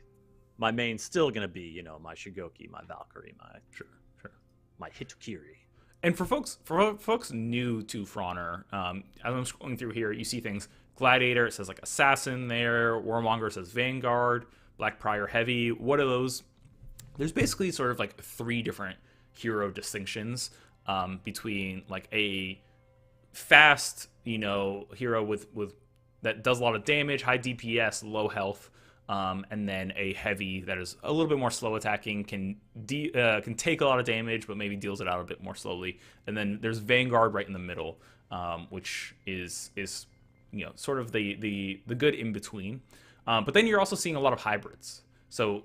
my main's still gonna be my Shigoki, my Valkyrie, my Hitokiri. And for folks new to For Honor, as I'm scrolling through here, you see things. Gladiator, it says like Assassin there. Warmonger says Vanguard. Black Prior Heavy. What are those? There's basically sort of like 3 different hero distinctions between like a fast, hero with that does a lot of damage, high DPS, low health, and then a heavy that is a little bit more slow attacking, can take a lot of damage, but maybe deals it out a bit more slowly. And then there's Vanguard right in the middle, which is sort of the good in between. But then you're also seeing a lot of hybrids. So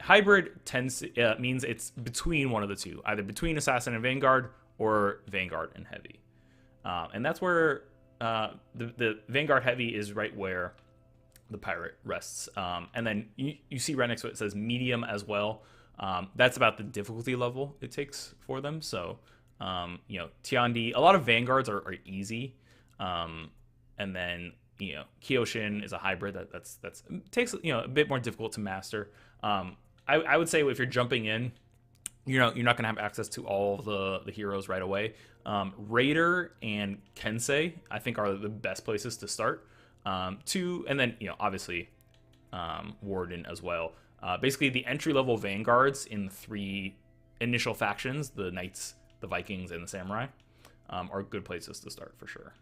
hybrid means it's between one of the two, either between Assassin and Vanguard or Vanguard and Heavy. And that's where the Vanguard Heavy is right where the pirate rests. And then you see right next to it says medium as well. That's about the difficulty level it takes for them. So, Tiandi, a lot of Vanguards are easy. And then, Kyoshin is a hybrid that's takes, a bit more difficult to master. I would say if you're jumping in, you're not going to have access to all the heroes right away. Raider and Kensei, I think, are the best places to start. And then, obviously, Warden as well. Basically, the entry-level Vanguards in the 3 initial factions, the Knights, the Vikings, and the Samurai, are good places to start for sure.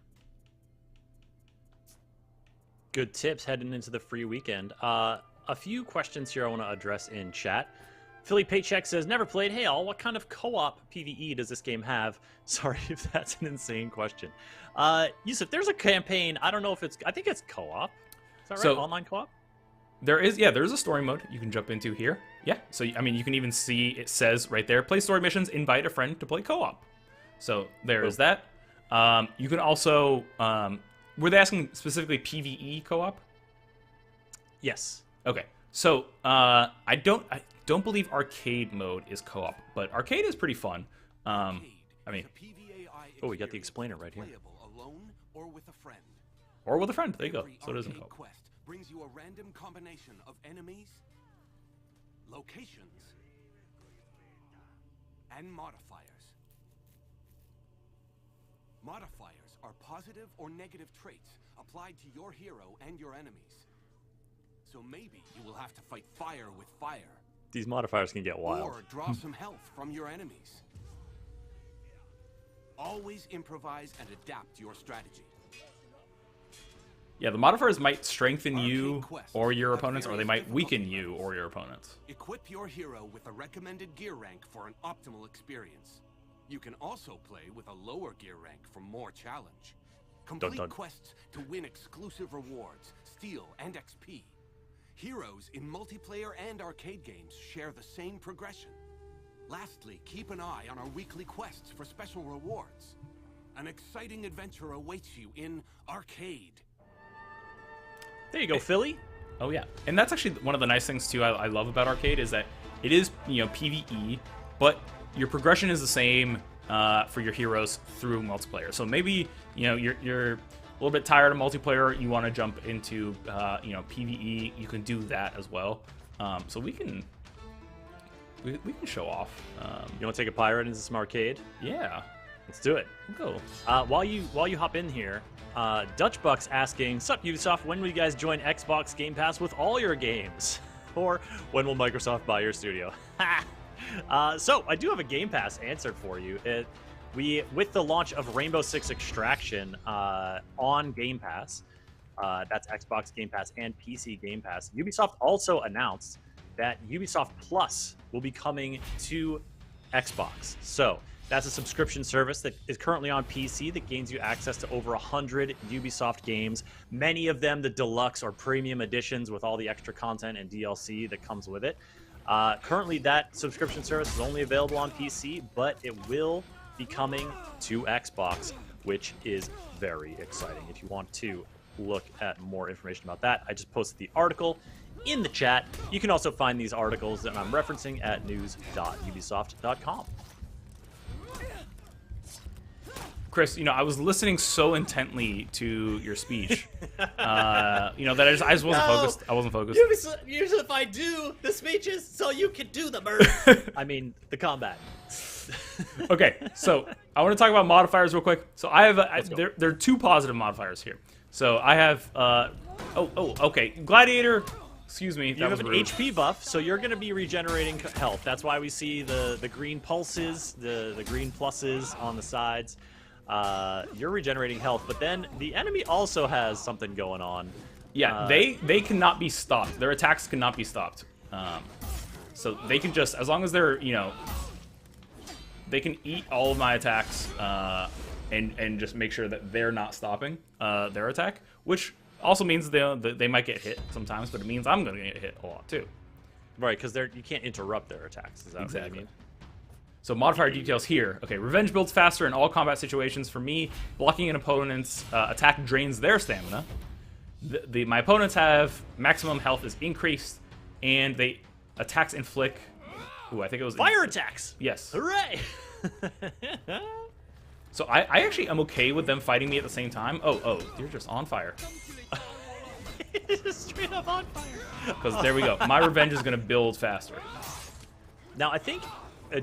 Good tips heading into the free weekend. A few questions here I want to address in chat. Philly Paycheck says, never played. Hey, all, what kind of co-op PvE does this game have? Sorry if that's an insane question. Yusuf, there's a campaign. I don't know if I think it's co-op. Is that right? So, online co-op? There's a story mode you can jump into here. Yeah, so, I mean, you can even see it says right there, play story missions, invite a friend to play co-op. So there is that. You can also, were they asking specifically PvE co-op? Yes. Okay, so I don't believe arcade mode is co-op, but arcade is pretty fun. I mean, oh, we got the explainer right here. Alone or with a friend. Or with a friend. There you go. So it isn't co-op. Quest brings you a random combination of enemies, locations, and modifiers. Modifiers are positive or negative traits applied to your hero and your enemies. So maybe you will have to fight fire with fire. These modifiers can get wild. Or draw some health from your enemies. Always improvise and adapt your strategy. Yeah, the modifiers might strengthen you or your opponents, or they might weaken you or your opponents. Equip your hero with a recommended gear rank for an optimal experience. You can also play with a lower gear rank for more challenge. Complete quests to win exclusive rewards, steel, and XP. Heroes in multiplayer and arcade games share the same progression. Lastly, keep an eye on our weekly quests for special rewards. An exciting adventure awaits you in Arcade. There you go, Philly. Oh yeah, and that's actually one of the nice things too I love about arcade is that it is PvE, but your progression is the same for your heroes through multiplayer. So maybe you're a little bit tired of multiplayer, you want to jump into PvE, you can do that as well. So we can show off. You want to take a pirate into some arcade? Yeah, let's do it. Go. While you hop in here, Dutch Buck's asking, "Sup Ubisoft? When will you guys join Xbox Game Pass with all your games? Or when will Microsoft buy your studio?" So I do have a Game Pass answer for you. With the launch of Rainbow Six Extraction on Game Pass, that's Xbox Game Pass and PC Game Pass, Ubisoft also announced that Ubisoft Plus will be coming to Xbox. So That's a subscription service that is currently on PC that gains you access to over 100 Ubisoft games, many of them the deluxe or premium editions with all the extra content and DLC that comes with it. Currently, that subscription service is only available on PC, but it will be coming to Xbox, which is very exciting. If you want to look at more information about that, I just posted the article in the chat. You can also find these articles that I'm referencing at news.ubisoft.com. Chris, I was listening so intently to your speech, that I just wasn't focused. I wasn't focused. Usually if I do the speeches, so you can do the bird. I mean, the combat. Okay, so I want to talk about modifiers real quick. So I have there are 2 positive modifiers here. So I have okay, Gladiator. Excuse me. You have an HP buff, so you're going to be regenerating health. That's why we see the green pulses, the green pluses on the sides. You're regenerating health, but then the enemy also has something going on. Yeah, they cannot be stopped. Their attacks cannot be stopped. So they can just, as long as they're, they can eat all of my attacks and just make sure that they're not stopping their attack, which also means they might get hit sometimes, but it means I'm going to get hit a lot too. Right, because you can't interrupt their attacks. Is that exactly what you mean? So modifier details here. Okay, revenge builds faster in all combat situations. For me, blocking an opponent's attack drains their stamina. My opponents have maximum health is increased, and they attacks inflict. Ooh, I think it was fire attacks. Yes. Hooray! So I actually am okay with them fighting me at the same time. Oh, you're just on fire. Just straight up on fire. Because there we go. My revenge is going to build faster. Now I think,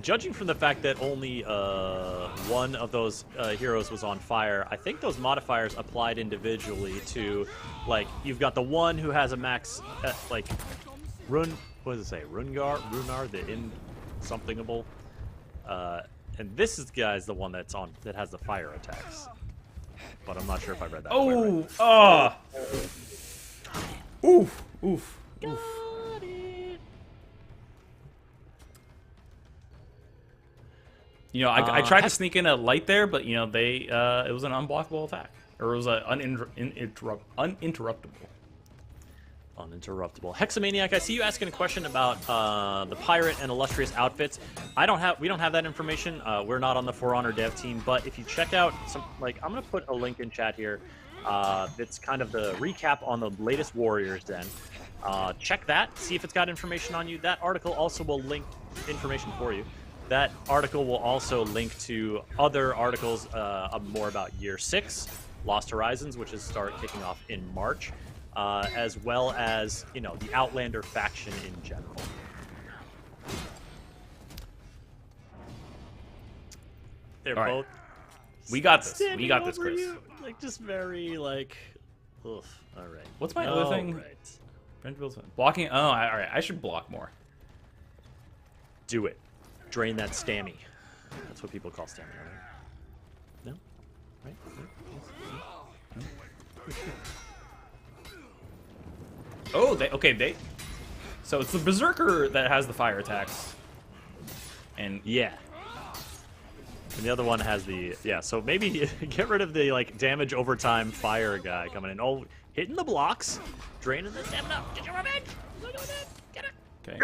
judging from the fact that only one of those heroes was on fire, I think those modifiers applied individually to, like, you've got the one who has a max, what does it say? Runar, the in-somethingable. And this guy's the one that has the fire attacks. But I'm not sure if I read that. Oh, oof. I tried to sneak in a light there, but it was an unblockable attack, or it was an uninterruptible. Uninterruptible. Hexamaniac, I see you asking a question about the pirate and illustrious outfits. We don't have that information. We're not on the For Honor dev team, but if you check out some, I'm gonna put a link in chat here. It's kind of the recap on the latest Warriors Den. Check that, see if it's got information on you. That article also will link information for you. That article will also link to other articles more about Year 6, Lost Horizons, which is kicking off in March. As well as, the Outlander faction in general. They're both. We got this. We got this, Chris. You, just very, oof. All right. What's my other thing? Right. Blocking. Oh, all right. I should block more. Do it. Drain that stammy. That's what people call stamina, right? No? Right? No? Oh, so it's the Berserker that has the fire attacks. And yeah. And the other one has so maybe get rid of the damage over time fire guy coming in. Oh, hitting the blocks, draining the stamina. Get your revenge. Get it. Okay.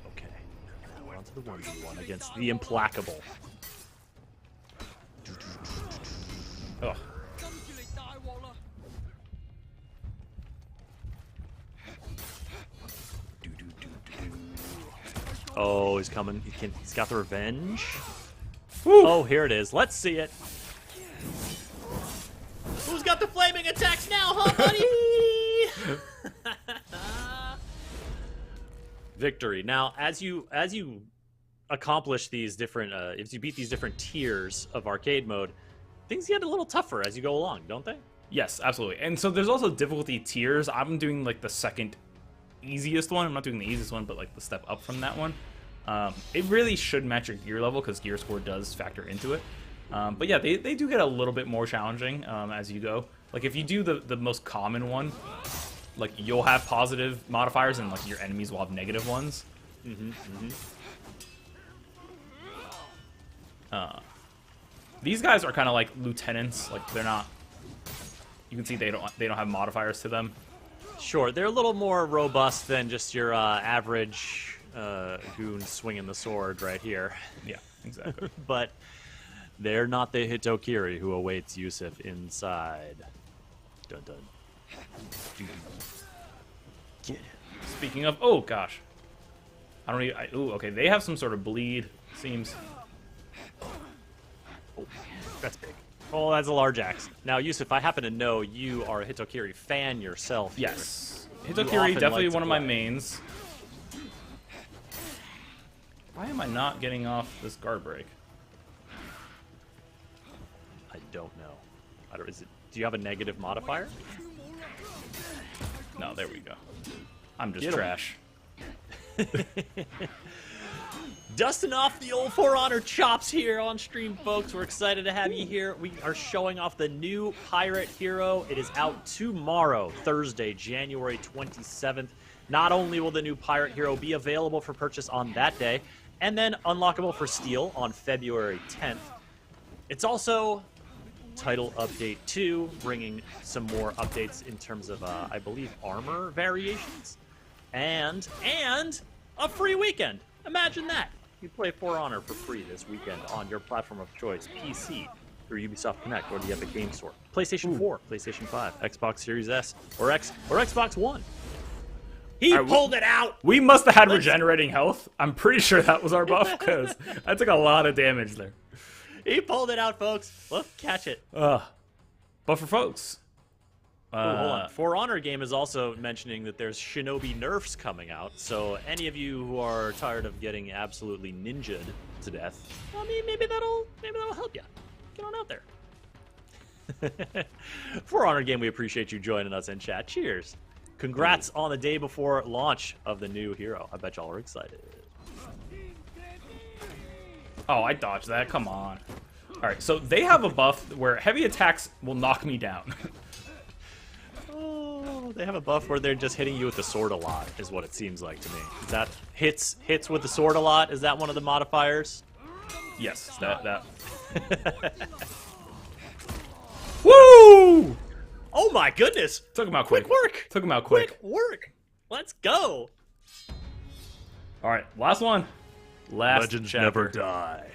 Okay. Now on to the 1v1 against the implacable. Oh. Oh, he's coming. He's got the revenge. Woo. Oh, here it is. Let's see it. Who's got the flaming attacks now, huh, buddy? Victory. Now, as you accomplish these different, if you beat these different tiers of arcade mode, things get a little tougher as you go along, don't they? Yes, absolutely. And so there's also difficulty tiers. I'm doing the second easiest one. I'm not doing the easiest one, but the step up from that one. It really should match your gear level because gear score does factor into it. But yeah, they do get a little bit more challenging as you go. If you do the most common one, you'll have positive modifiers and your enemies will have negative ones. These guys are kind of like lieutenants. Like they're not. You can see they don't have modifiers to them. Sure, they're a little more robust than just your average goon swinging the sword right here. Yeah, exactly. But they're not the Hitokiri who awaits Yusuf inside. Dun dun. Get him. Speaking of, oh gosh, I don't even. Ooh, okay, they have some sort of bleed. Seems. Oh, that's big. Oh, that's a large axe. Now, Yusuf, I happen to know you are a Hitokiri fan yourself. Here. Yes, You Hitokiri often definitely like to one of my play. mains. Why am I not getting off this guard break? I don't know. Do you have a negative modifier? No, there we go. I'm just Get 'em. trash. Dusting off the old For Honor chops here on stream, folks. We're excited to have you here. We are showing off the new Pirate Hero. It is out tomorrow, Thursday, January 27th. Not only will the new Pirate Hero be available for purchase on that day, and then unlockable for steal on February 10th, it's also Title Update 2, bringing some more updates in terms of, I believe, armor variations, and a free weekend. Imagine that. You play For Honor for free this weekend on your platform of choice, PC, through Ubisoft Connect or the Epic Game Store, PlayStation 4, PlayStation 5, Xbox Series S, or Xbox One. He pulled it out! We must have had regenerating health. I'm pretty sure that was our buff, because I took a lot of damage there. He pulled it out, folks. Let's catch it. But for folks... Ooh, hold on. For Honor game is also mentioning that there's Shinobi nerfs coming out, so any of you who are tired of getting absolutely ninja'd to death, I mean, maybe that'll help you. Get on out there. For Honor game, we appreciate you joining us in chat. Cheers. Congrats on the day before launch of the new hero. I bet y'all are excited. Oh, I dodged that. Come on. All right, so they have a buff where heavy attacks will knock me down. Oh, they have a buff where they're just hitting you with the sword a lot, is what it seems like to me. Is that hits with the sword a lot? Is that one of the modifiers? Yes, that. Woo! Oh my goodness! Took him out quick. Quick work! Took him out quick. Quick work! Let's go! All right, last one. Last Legends chapter. never die.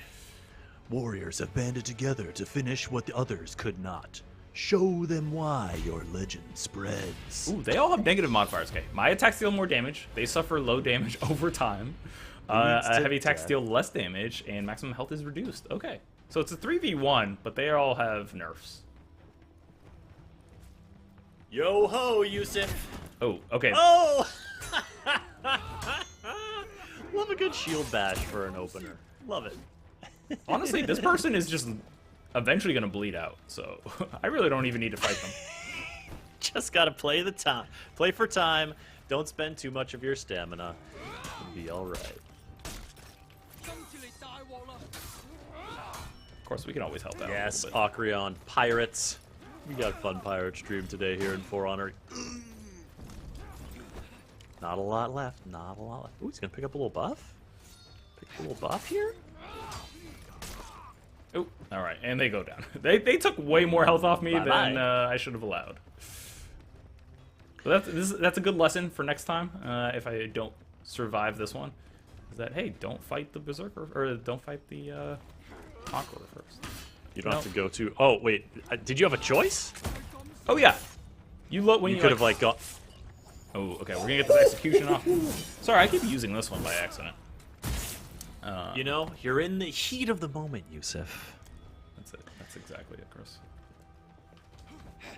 Warriors have banded together to finish what the others could not. Show them why your legend spreads. Ooh, they all have negative modifiers. Okay, my attacks deal more damage. They suffer low damage over time. Heavy attacks deal less damage, and maximum health is reduced. Okay, so it's a 3v1, but they all have nerfs. Yo ho, Yusuf! Oh, okay. Oh! Love a good shield bash for an opener. Love it. Honestly, this person is just eventually gonna bleed out, so I really don't even need to fight them. Just gotta play for time. Don't spend too much of your stamina. You'll be all right. Of course, we can always help out. Yes, a little bit. Acreon, pirates. We got a fun pirate stream today here in For Honor. Not a lot left. Not a lot left. Ooh, he's gonna pick up a little buff. Pick up a little buff here. Oh, all right, and they go down. They took way more health off me Bye-bye. than I should have allowed. So that's a good lesson for next time. If I don't survive this one, is that hey, don't fight the berserker or don't fight the conqueror first. You don't have to go to. Oh wait, did you have a choice? Oh yeah, you look when You you could like, have like got. Oh, okay, we're gonna get this execution off. Sorry, I keep using this one by accident. You know, you're in the heat of the moment, Yusuf. That's it. That's exactly it, Chris.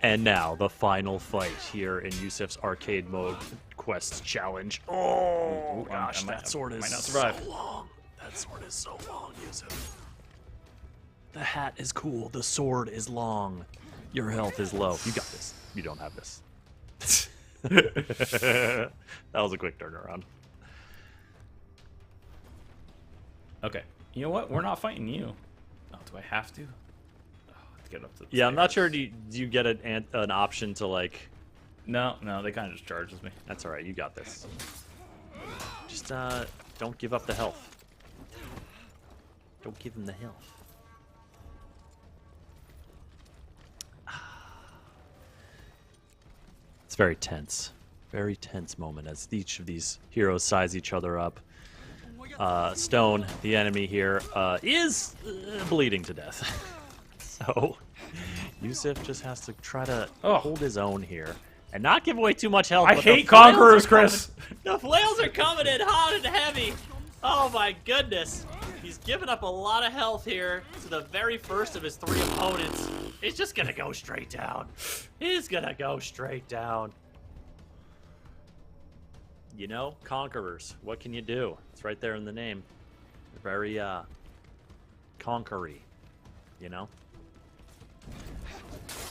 And now the final fight here in Yusuf's arcade mode quest challenge. Oh Ooh, gosh, I might that sword is not survive. so long. That sword is so long, Yusuf. The hat is cool. The sword is long. Your health is low. You got this. You don't have this. That was a quick turnaround. Okay, you know what? We're not fighting you. Oh, do I have to? Oh, to get up to the Yeah, I'm not stairs. sure. Do you get an option to like? No, they kind of just charges me. That's all right. You got this. Just Don't give up the health. Don't give him the health. It's very tense. Very tense moment as each of these heroes size each other up. Stone, the enemy here, is bleeding to death. So, Yusuf just has to try to hold his own here and not give away too much health. I hate conquerors, Chris. The flails are coming in hot and heavy. Oh my goodness. He's given up a lot of health here to the very first of his 3 opponents. He's just going to go straight down. He's going to go straight down. You know, conquerors. What can you do? It's right there in the name. They're very, conquery. You know?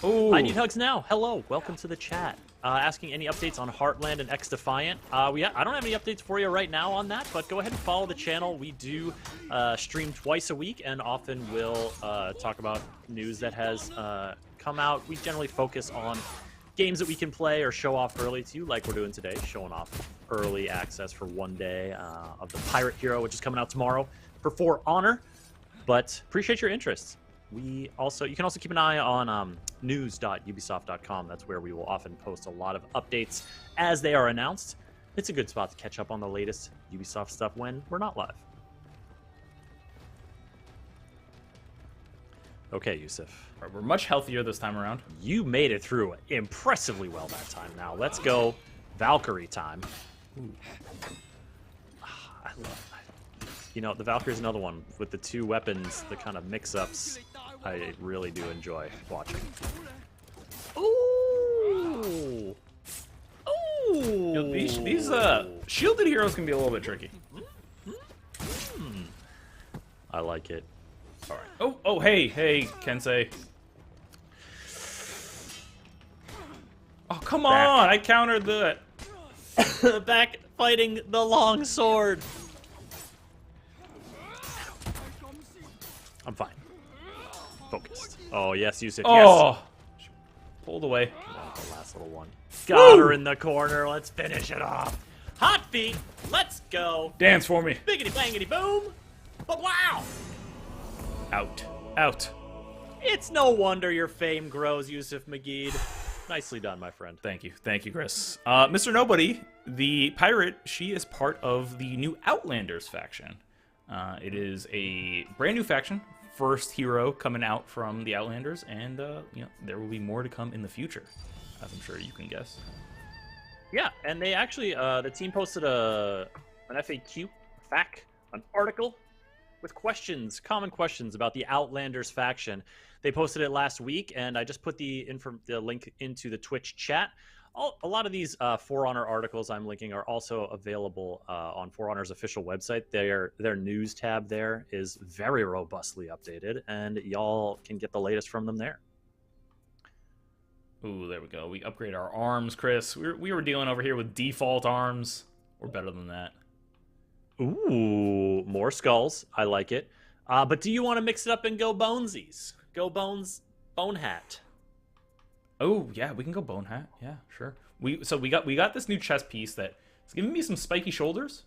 Ooh. I need hugs now. Hello. Welcome to the chat. Asking any updates on Heartland and X Defiant. I don't have any updates for you right now on that, but go ahead and follow the channel. We do stream twice a week, and often we'll talk about news that has come out. We generally focus on games that we can play or show off early to you, like we're doing today, showing off early access for 1 day of the Pirate Hero, which is coming out tomorrow for Honor. But appreciate your interest. You can also keep an eye on news.ubisoft.com. That's where we will often post a lot of updates as they are announced. It's a good spot to catch up on the latest Ubisoft stuff when we're not live. Okay, Yusuf. All right, we're much healthier this time around. You made it through impressively well that time. Now let's go Valkyrie time. Ooh. I love that. You know, the Valkyrie is another one with the 2 weapons, the kind of mix-ups. I really do enjoy watching. Ooh! Ooh! You know, these shielded heroes can be a little bit tricky. I like it. All right. Oh, hey, Kensei. Oh, come on! I countered the... Back fighting the long sword. I'm fine. Focused. Oh, yes, you said yes. Oh! Pulled away. The last little one. Got her in the corner. Let's finish it off. Hot feet. Let's go. Dance for me. Biggity bangity boom. But wow. Out. It's no wonder your fame grows, Yusuf Mageed. Nicely done, my friend. Thank you, Chris. Mr. Nobody, the pirate, she is part of the new Outlanders faction. It is a brand new faction, first hero coming out from the Outlanders, and there will be more to come in the future, as I'm sure you can guess. Yeah, and they actually, the team posted an FAQ, an article with questions, common questions about the Outlanders faction. They posted it last week, and I just put the link into the Twitch chat. A lot of these For Honor articles I'm linking are also available on For Honor's official website. Their news tab there is very robustly updated, and y'all can get the latest from them there. Ooh, there we go. We upgrade our arms, Chris. We were dealing over here with default arms. We're better than that. Ooh, more skulls. I like it. But do you want to mix it up and go bonesies? Go bone hat. Oh yeah, we can go bone hat. Yeah, sure. We got this new chest piece that is giving me some spiky shoulders.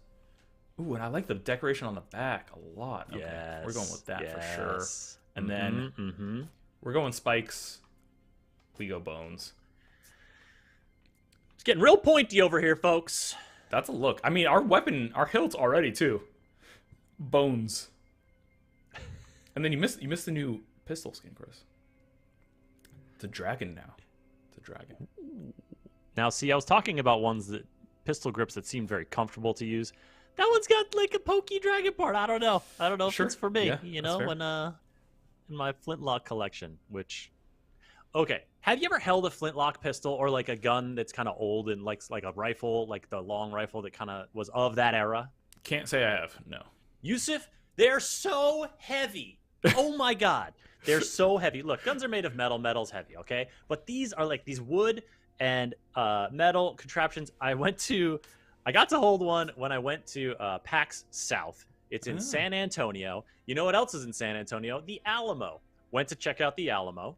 Ooh, and I like the decoration on the back a lot. Okay, yes, we're going with that for sure. And then we're going spikes. We go bones. It's getting real pointy over here, folks. That's a look. I mean, our hilt's already too. Bones. And then you missed the new pistol skin, Chris. It's a dragon now. It's a dragon. Now, see, I was talking about pistol grips that seem very comfortable to use. That one's got like a pokey dragon part. I don't know if it's for me. Yeah, you know, when in my flintlock collection, which. Okay, have you ever held a flintlock pistol or like a gun that's kind of old and like a rifle, like the long rifle that kind of was of that era? Can't say I have. No. Yusuf, they're so heavy. Oh my God. They're so heavy. Look, guns are made of metal. Metal's heavy, okay? But these are like these wood and metal contraptions. I got to hold one when I went to PAX South. It's in San Antonio. You know what else is in San Antonio? The Alamo. Went to check out the Alamo.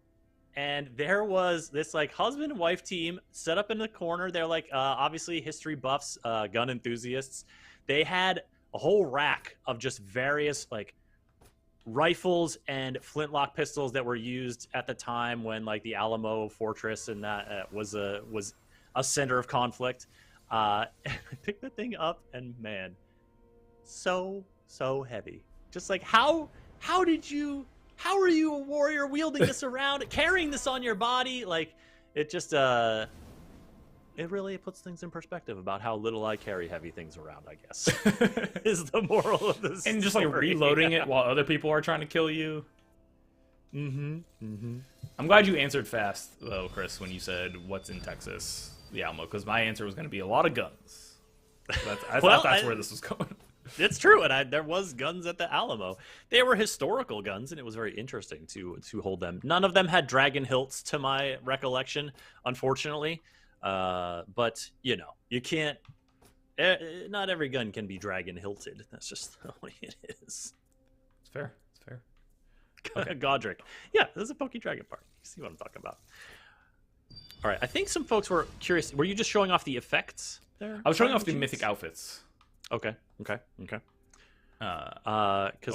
And there was this like husband and wife team set up in the corner. They're like obviously history buffs, gun enthusiasts. They had a whole rack of just various like rifles and flintlock pistols that were used at the time when like the Alamo Fortress and that was a center of conflict. I picked the thing up and man, so heavy. Just like how are you a warrior wielding this around, carrying this on your body? Like it just it really puts things in perspective about how little I carry heavy things around, I guess. Is the moral of this And just like reloading it while other people are trying to kill you. I'm glad you answered fast though, Chris, when you said what's in Texas, the Alamo, because my answer was going to be a lot of guns. I thought that's where this was going. It's true, and there was guns at the Alamo. They were historical guns, and it was very interesting to hold them. None of them had dragon hilts, to my recollection, unfortunately. But you know, you can't. Not every gun can be dragon hilted. That's just the way it is. It's fair. It's fair. Okay. Godric. Yeah, there's a Pokey Dragon part. You see what I'm talking about. All right, I think some folks were curious. Were you just showing off the effects there? I was showing off the mythic outfits. Okay. Because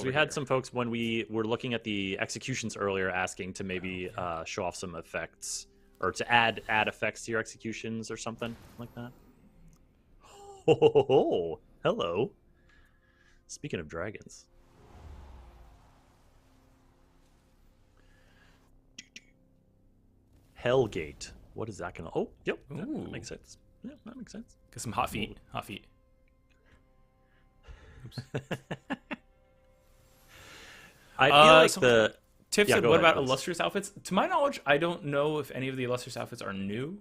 we had here. some folks when we were looking at the executions earlier asking to maybe show off some effects or to add effects to your executions or something like that. Oh, hello. Speaking of dragons. Hellgate. What is that gonna? Oh, yep. That makes sense. Yeah, that makes sense. Get some hot feet. Hot feet. I feel like the Tiff Yeah, said, go what ahead, about please. illustrious outfits? To my knowledge, I don't know if any of the illustrious outfits are new.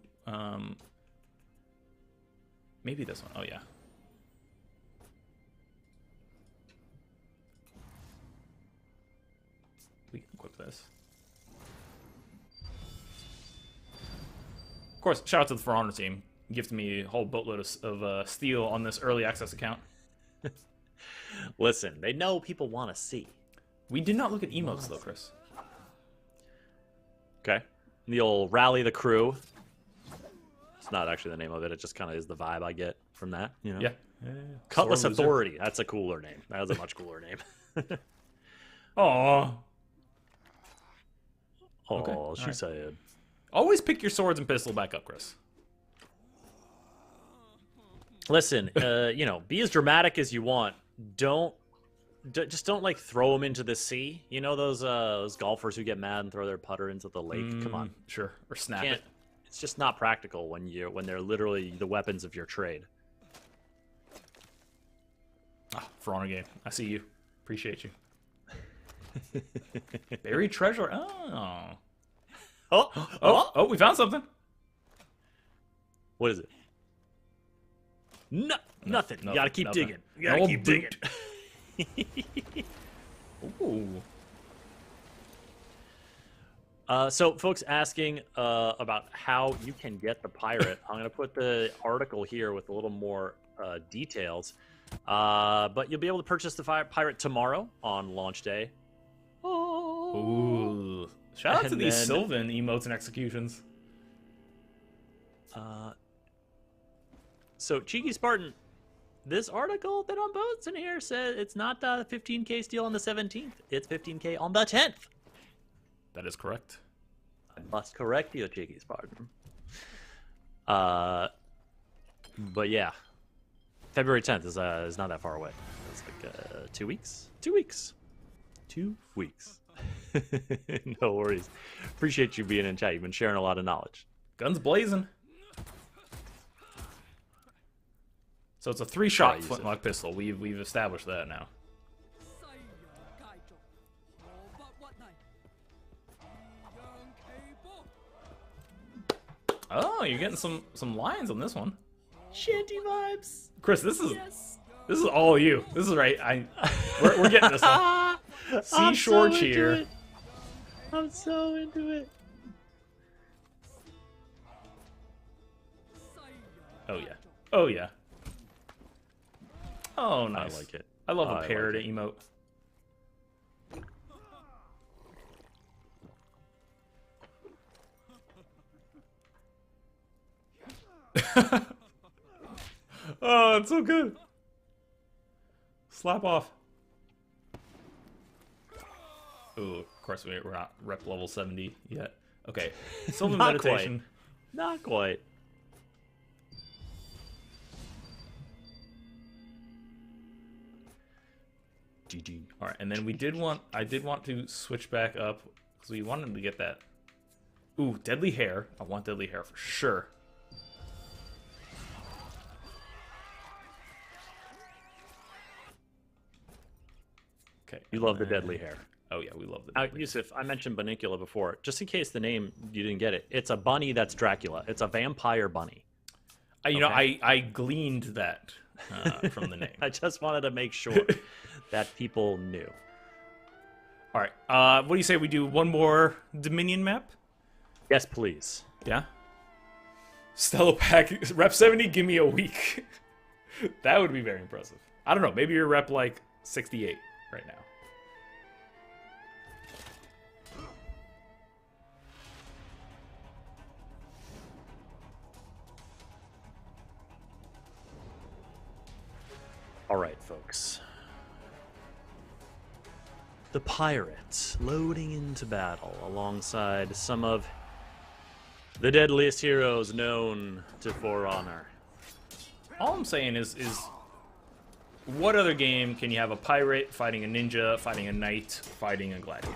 Maybe this one. Oh, yeah. We can equip this. Of course, shout out to the For Honor team. Gifted me a whole boatload of steel on this early access account. Listen, they know people want to see. We did not look at emotes, though, Chris. Okay. The old rally the crew. It's not actually the name of it. It just kind of is the vibe I get from that. You know? Yeah. Cutlass Sore loser. Authority. That's a cooler name. That was a much cooler name. Aww. Oh, Okay, she alright. said. Always pick your swords and pistol back up, Chris. Listen, you know, be as dramatic as you want. Just don't like throw them into the sea. You know those golfers who get mad and throw their putter into the lake. Come on, Sure. Or snap can't. it. It's just not practical when they're literally the weapons of your trade. Ah, For Honor game. I see you. Appreciate you. Buried treasure. Oh, we found something. What is it? Nothing. no, You gotta keep nothing. digging. You gotta No keep boot. digging. Ooh. So, folks asking about how you can get the pirate. I'm going to put the article here with a little more details. But you'll be able to purchase the pirate tomorrow on launch day. Oh. Ooh. Shout out to And these then- Sylvan emotes and executions. So, Cheeky Spartan, this article that I'm posting here says it's not 15K steal on the 17th. It's 15K on the 10th. That is correct. I must correct you, Cheeky Spartan. But yeah, February 10th is not that far away. It's like 2 weeks. 2 weeks. 2 weeks. No worries. Appreciate you being in chat. You've been sharing a lot of knowledge. Guns blazing. So it's a 3-shot use it. flintlock pistol. We've established that now. Oh, you're getting some lines on this one. Shanty vibes. Chris, this Yes. is all you. This is right. We're getting this one. Seashore cheer. I'm so into it. Oh yeah. Oh yeah. Oh nice. I like it. I love I a like parrot it. emote. Oh, it's so good. Slap off. Ooh, of course we're not rep level 70 yet. Okay, Sylvan Not Meditation. Not quite. GG. All right, and then I did want to switch back up because we wanted to get that. Ooh, deadly hair. I want deadly hair for sure. Okay. You love the deadly hair. Oh yeah, we love the. Now, Deadly. Yusuf, I mentioned Bunnicula before. Just in case the name you didn't get it, it's a bunny that's Dracula. It's a vampire bunny. You know, I gleaned that from the name. I just wanted to make sure that people knew. All right. What do you say we do one more Dominion map? Yes, please. Yeah. Stello Pack rep 70. Give me a week. That would be very impressive. I don't know. Maybe you're rep like 68 right now. All right, folks. The pirates loading into battle alongside some of the deadliest heroes known to For Honor. All I'm saying is what other game can you have a pirate fighting a ninja, fighting a knight, fighting a gladiator?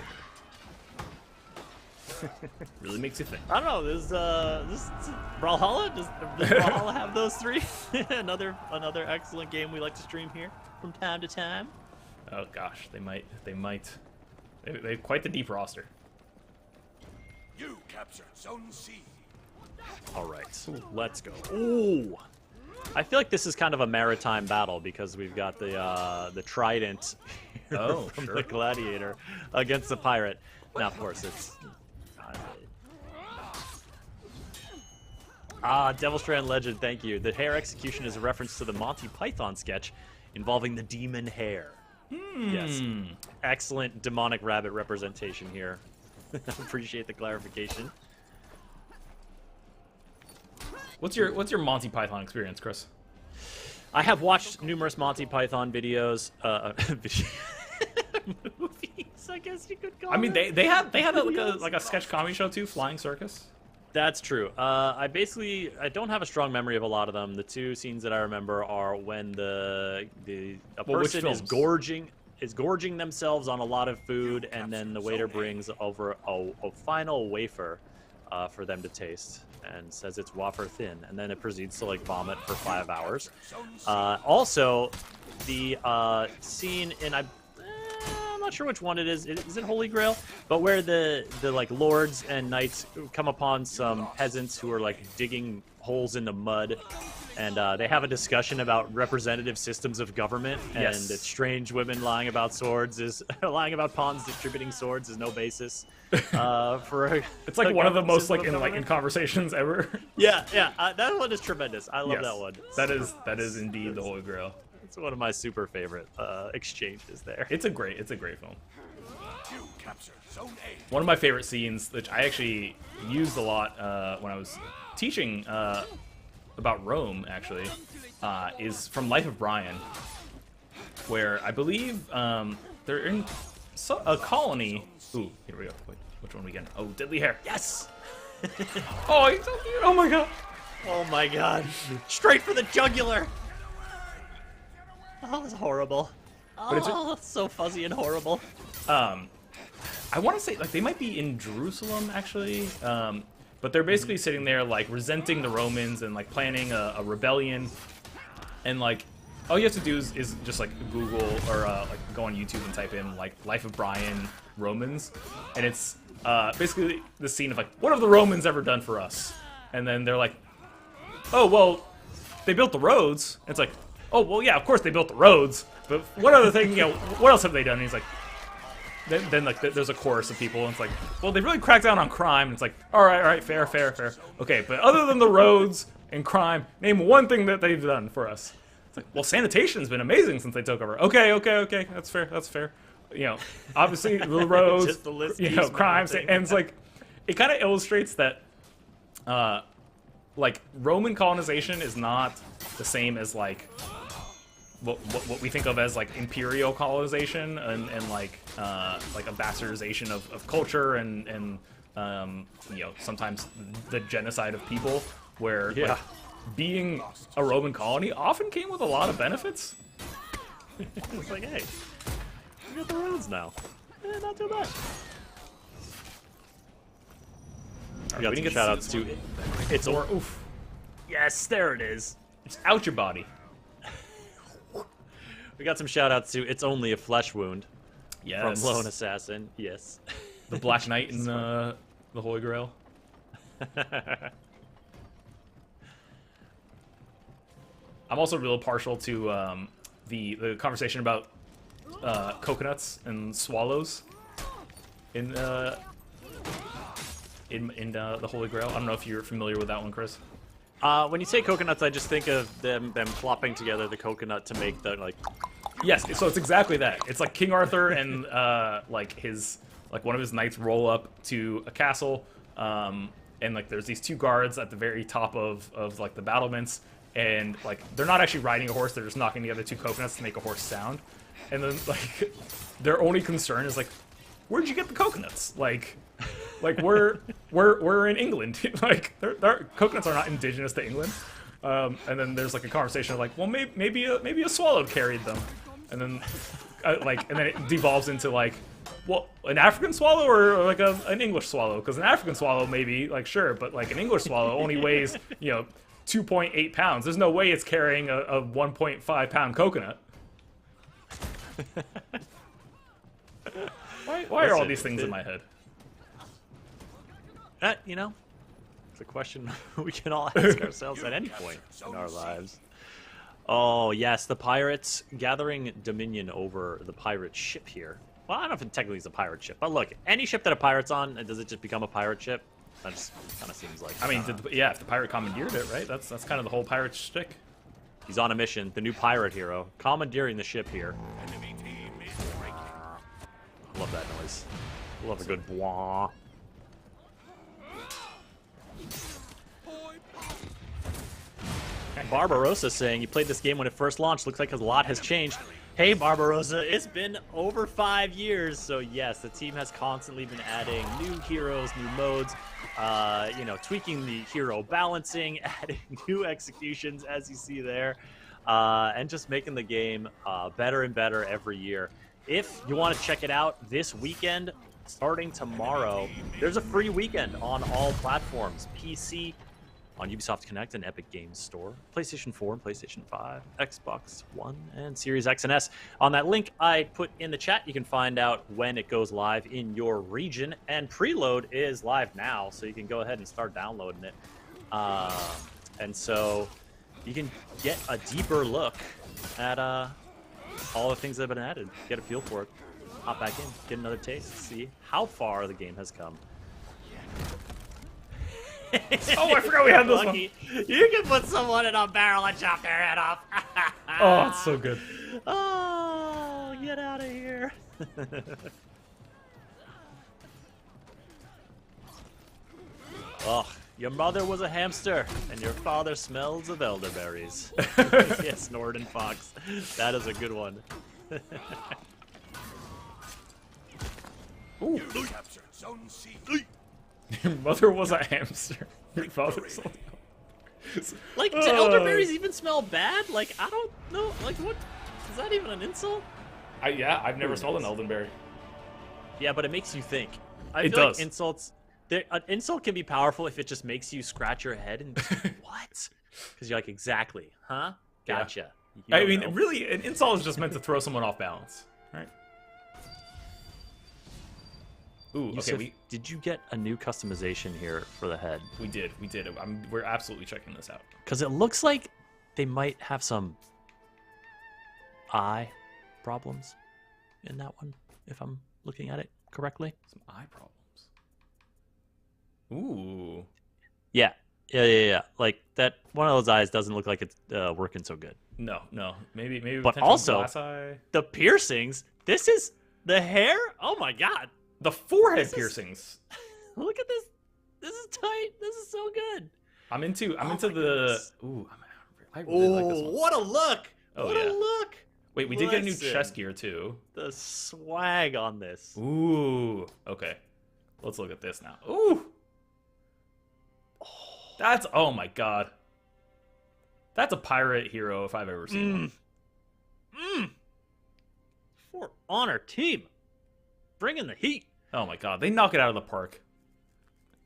Really makes you think. I don't know. This Brawlhalla. Does Brawlhalla have those three? another excellent game we like to stream here from time to time. Oh gosh, they might. They have quite the deep roster. You captured Zone C. All right, let's go. Ooh, I feel like this is kind of a maritime battle because we've got the trident from the gladiator against the pirate. Now, of course, it's. Devil Strand Legend, thank you. The hair execution is a reference to the Monty Python sketch involving the demon hair. Yes. Excellent demonic rabbit representation here. Appreciate the clarification. What's your Monty Python experience, Chris? I have watched numerous Monty Python videos. Movies, I guess you could call I mean, them. they had like a sketch comedy show too, Flying Circus. That's true. I don't have a strong memory of a lot of them. The two scenes that I remember are when a person is gorging themselves on a lot of food, and then the waiter brings over a final wafer for them to taste and says it's wafer thin, and then it proceeds to like vomit for 5 hours. Also, the scene in I'm not sure which one it is. Is it Holy Grail? But where the like lords and knights come upon some peasants who are like digging holes in the mud, and they have a discussion about representative systems of government, and that strange women lying about pawns distributing swords is no basis for. It's like one of the most in conversations ever. Yeah, that one is tremendous. I love that one. That is indeed the Holy Grail. It's one of my super favorite exchanges there. It's a great film. One of my favorite scenes, which I actually used a lot when I was teaching about Rome, actually, is from Life of Brian, where I believe they're in a colony. Ooh, here we go. Wait, which one are we getting? Oh, deadly hair. Yes! Oh, he's so cute. Oh my god. Oh my god. Straight for the jugular. Oh, that's horrible. Oh, it's so fuzzy and horrible. I want to say, like, they might be in Jerusalem, actually, but they're basically sitting there, like, resenting the Romans and, like, planning a rebellion, and, like, all you have to do is just, like, Google or, like, go on YouTube and type in, like, Life of Brian Romans, and it's basically the scene of, like, what have the Romans ever done for us? And then they're like, oh, well, they built the roads. And it's like, oh, well, yeah, of course they built the roads, but what other thing, what else have they done? And he's like, then like, there's a chorus of people, and it's like, well, they really cracked down on crime, and it's like, all right, fair. Okay, but other than the roads and crime, name one thing that they've done for us. It's like, well, sanitation's been amazing since they took over. Okay, that's fair. Obviously, the roads, Just the list crimes, and it's like, it kind of illustrates that, like, Roman colonization is not the same as, like, what we think of as like imperial colonization and like a bastardization of culture and you know, sometimes the genocide of people, where like, being a Roman colony often came with a lot of benefits. It's like, hey, we got the roads now. Not too bad. We got some shout outs to it's Or oof, yes, there it is. it's out your body. We got some shout outs to It's Only a Flesh Wound Yes. from Lone Assassin. Yes. The Black Knight and the Holy Grail. I'm also real partial to the conversation about coconuts and swallows in the Holy Grail. I don't know if you're familiar with that one, Chris. When you say coconuts, I just think of them plopping together the coconut to make the like. Yes, so it's exactly that. It's like King Arthur and one of his knights roll up to a castle, and like there's these two guards at the very top of like the battlements, and like they're not actually riding a horse, they're just knocking together two coconuts to make a horse sound. And then like their only concern is like, where'd you get the coconuts? Like we're in England. Like coconuts are not indigenous to England. And then there's like a conversation of like, well, maybe a swallow carried them, and then and then it devolves into like, well, an African swallow or like an English swallow? Because an African swallow maybe like sure, but like an English swallow only weighs 2.8 pounds. There's no way it's carrying a 1.5 pound coconut. Why are all these things in my head? It's a question we can all ask ourselves at any point in our lives. Oh, yes, the pirates gathering dominion over the pirate ship here. Well, I don't know if it technically is a pirate ship, but look, any ship that a pirate's on, does it just become a pirate ship? That just kind of seems like... I mean, if the pirate commandeered it, right? That's kind of the whole pirate shtick. He's on a mission, the new pirate hero, commandeering the ship here. I love that noise. Love a good bwah. Barbarossa saying, you played this game when it first launched. Looks like a lot has changed. Hey, Barbarossa, it's been over 5 years. So, yes, the team has constantly been adding new heroes, new modes, tweaking the hero balancing, adding new executions, as you see there, and just making the game better and better every year. If you want to check it out this weekend, starting tomorrow, there's a free weekend on all platforms. PC, on Ubisoft Connect and Epic Games Store, PlayStation 4 and PlayStation 5, Xbox One, and Series X and S. On that link I put in the chat, you can find out when it goes live in your region. And preload is live now, so you can go ahead and start downloading it. And so you can get a deeper look at all the things that have been added. Get a feel for it. Hop back in, get another taste, see how far the game has come. Oh, I forgot we had this one. You can put someone in a barrel and chop their head off. Oh, it's so good. Oh, get out of here. Oh, your mother was a hamster, and your father smells of elderberries. Yes, Norden Fox. That is a good one. Ooh. Your mother was a hamster. Your father was Like, do elderberries even smell bad? Like, I don't know. Like, what? Is that even an insult? I've never smelled an elderberry. Yeah, but it makes you think. It does. Like insults. An insult can be powerful if it just makes you scratch your head and what? Because you're like, exactly, huh? Gotcha. Yeah. I mean, really, an insult is just meant to throw someone off balance, right? Ooh, Yusuf, okay. Did you get a new customization here for the head? We did. We're absolutely checking this out. Because it looks like they might have some eye problems in that one, if I'm looking at it correctly. Some eye problems. Ooh. Yeah. Like that one of those eyes doesn't look like it's working so good. No. Maybe. But also, the piercings. This is the hair. Oh my god. The forehead piercings. Look at this. This is tight. This is so good. I'm into the. Ooh, I really like this one. What a look! Oh, what yeah. a look! Wait, we did get a new Listen. chest gear, too. The swag on this. Ooh. Okay. Let's look at this now. Ooh. That's... Oh, my God. That's a pirate hero if I've ever seen one. For Honor team, bringing the heat. Oh, my God. They knock it out of the park.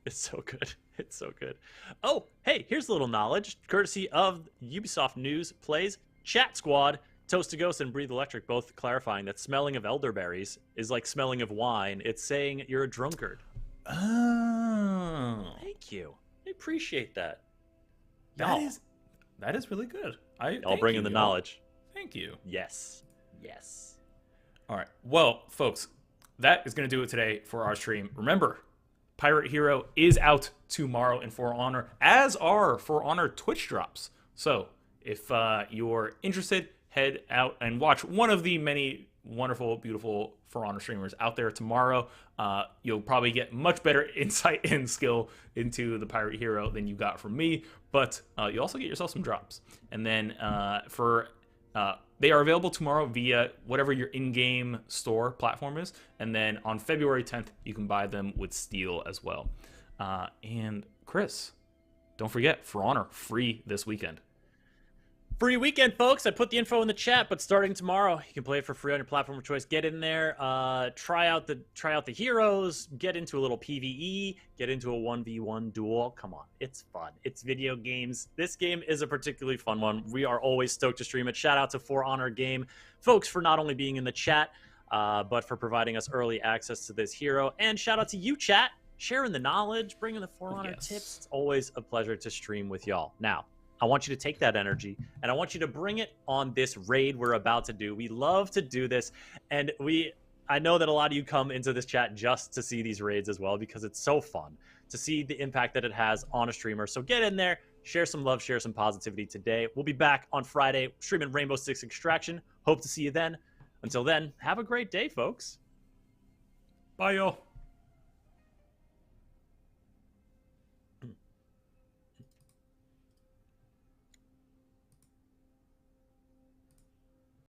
It's so good. It's so good. Oh, hey, here's a little knowledge, courtesy of Ubisoft News Plays Chat Squad. Toast to Ghost and Breathe Electric both clarifying that smelling of elderberries is like smelling of wine. It's saying you're a drunkard. Oh. Thank you. I appreciate that. That is really good. I'll bring in the knowledge. Thank you. Yes. Yes. All right. Well, folks, that is going to do it today for our stream. Remember, Pirate Hero is out tomorrow in For Honor, as are For Honor Twitch drops. So if you're interested, head out and watch one of the many wonderful, beautiful For Honor streamers out there tomorrow. You'll probably get much better insight and skill into the Pirate Hero than you got from me, but you also get yourself some drops. And then they are available tomorrow via whatever your in-game store platform is. And then on February 10th, you can buy them with Steel as well. And Chris, don't forget, For Honor, free this weekend. Free weekend, folks. I put the info in the chat, but starting tomorrow, you can play it for free on your platform of choice. Get in there, try out the heroes, get into a little PvE, get into a 1v1 duel. Come on, it's fun. It's video games. This game is a particularly fun one. We are always stoked to stream it. Shout out to For Honor Game folks for not only being in the chat, but for providing us early access to this hero. And shout out to you, chat, sharing the knowledge, bringing the For Honor tips. It's always a pleasure to stream with y'all. Now, I want you to take that energy and I want you to bring it on this raid we're about to do. We love to do this, and I know that a lot of you come into this chat just to see these raids as well, because it's so fun to see the impact that it has on a streamer. So get in there, share some love, share some positivity today. We'll be back on Friday streaming Rainbow Six Extraction. Hope to see you then. Until then, have a great day, folks. Bye, y'all.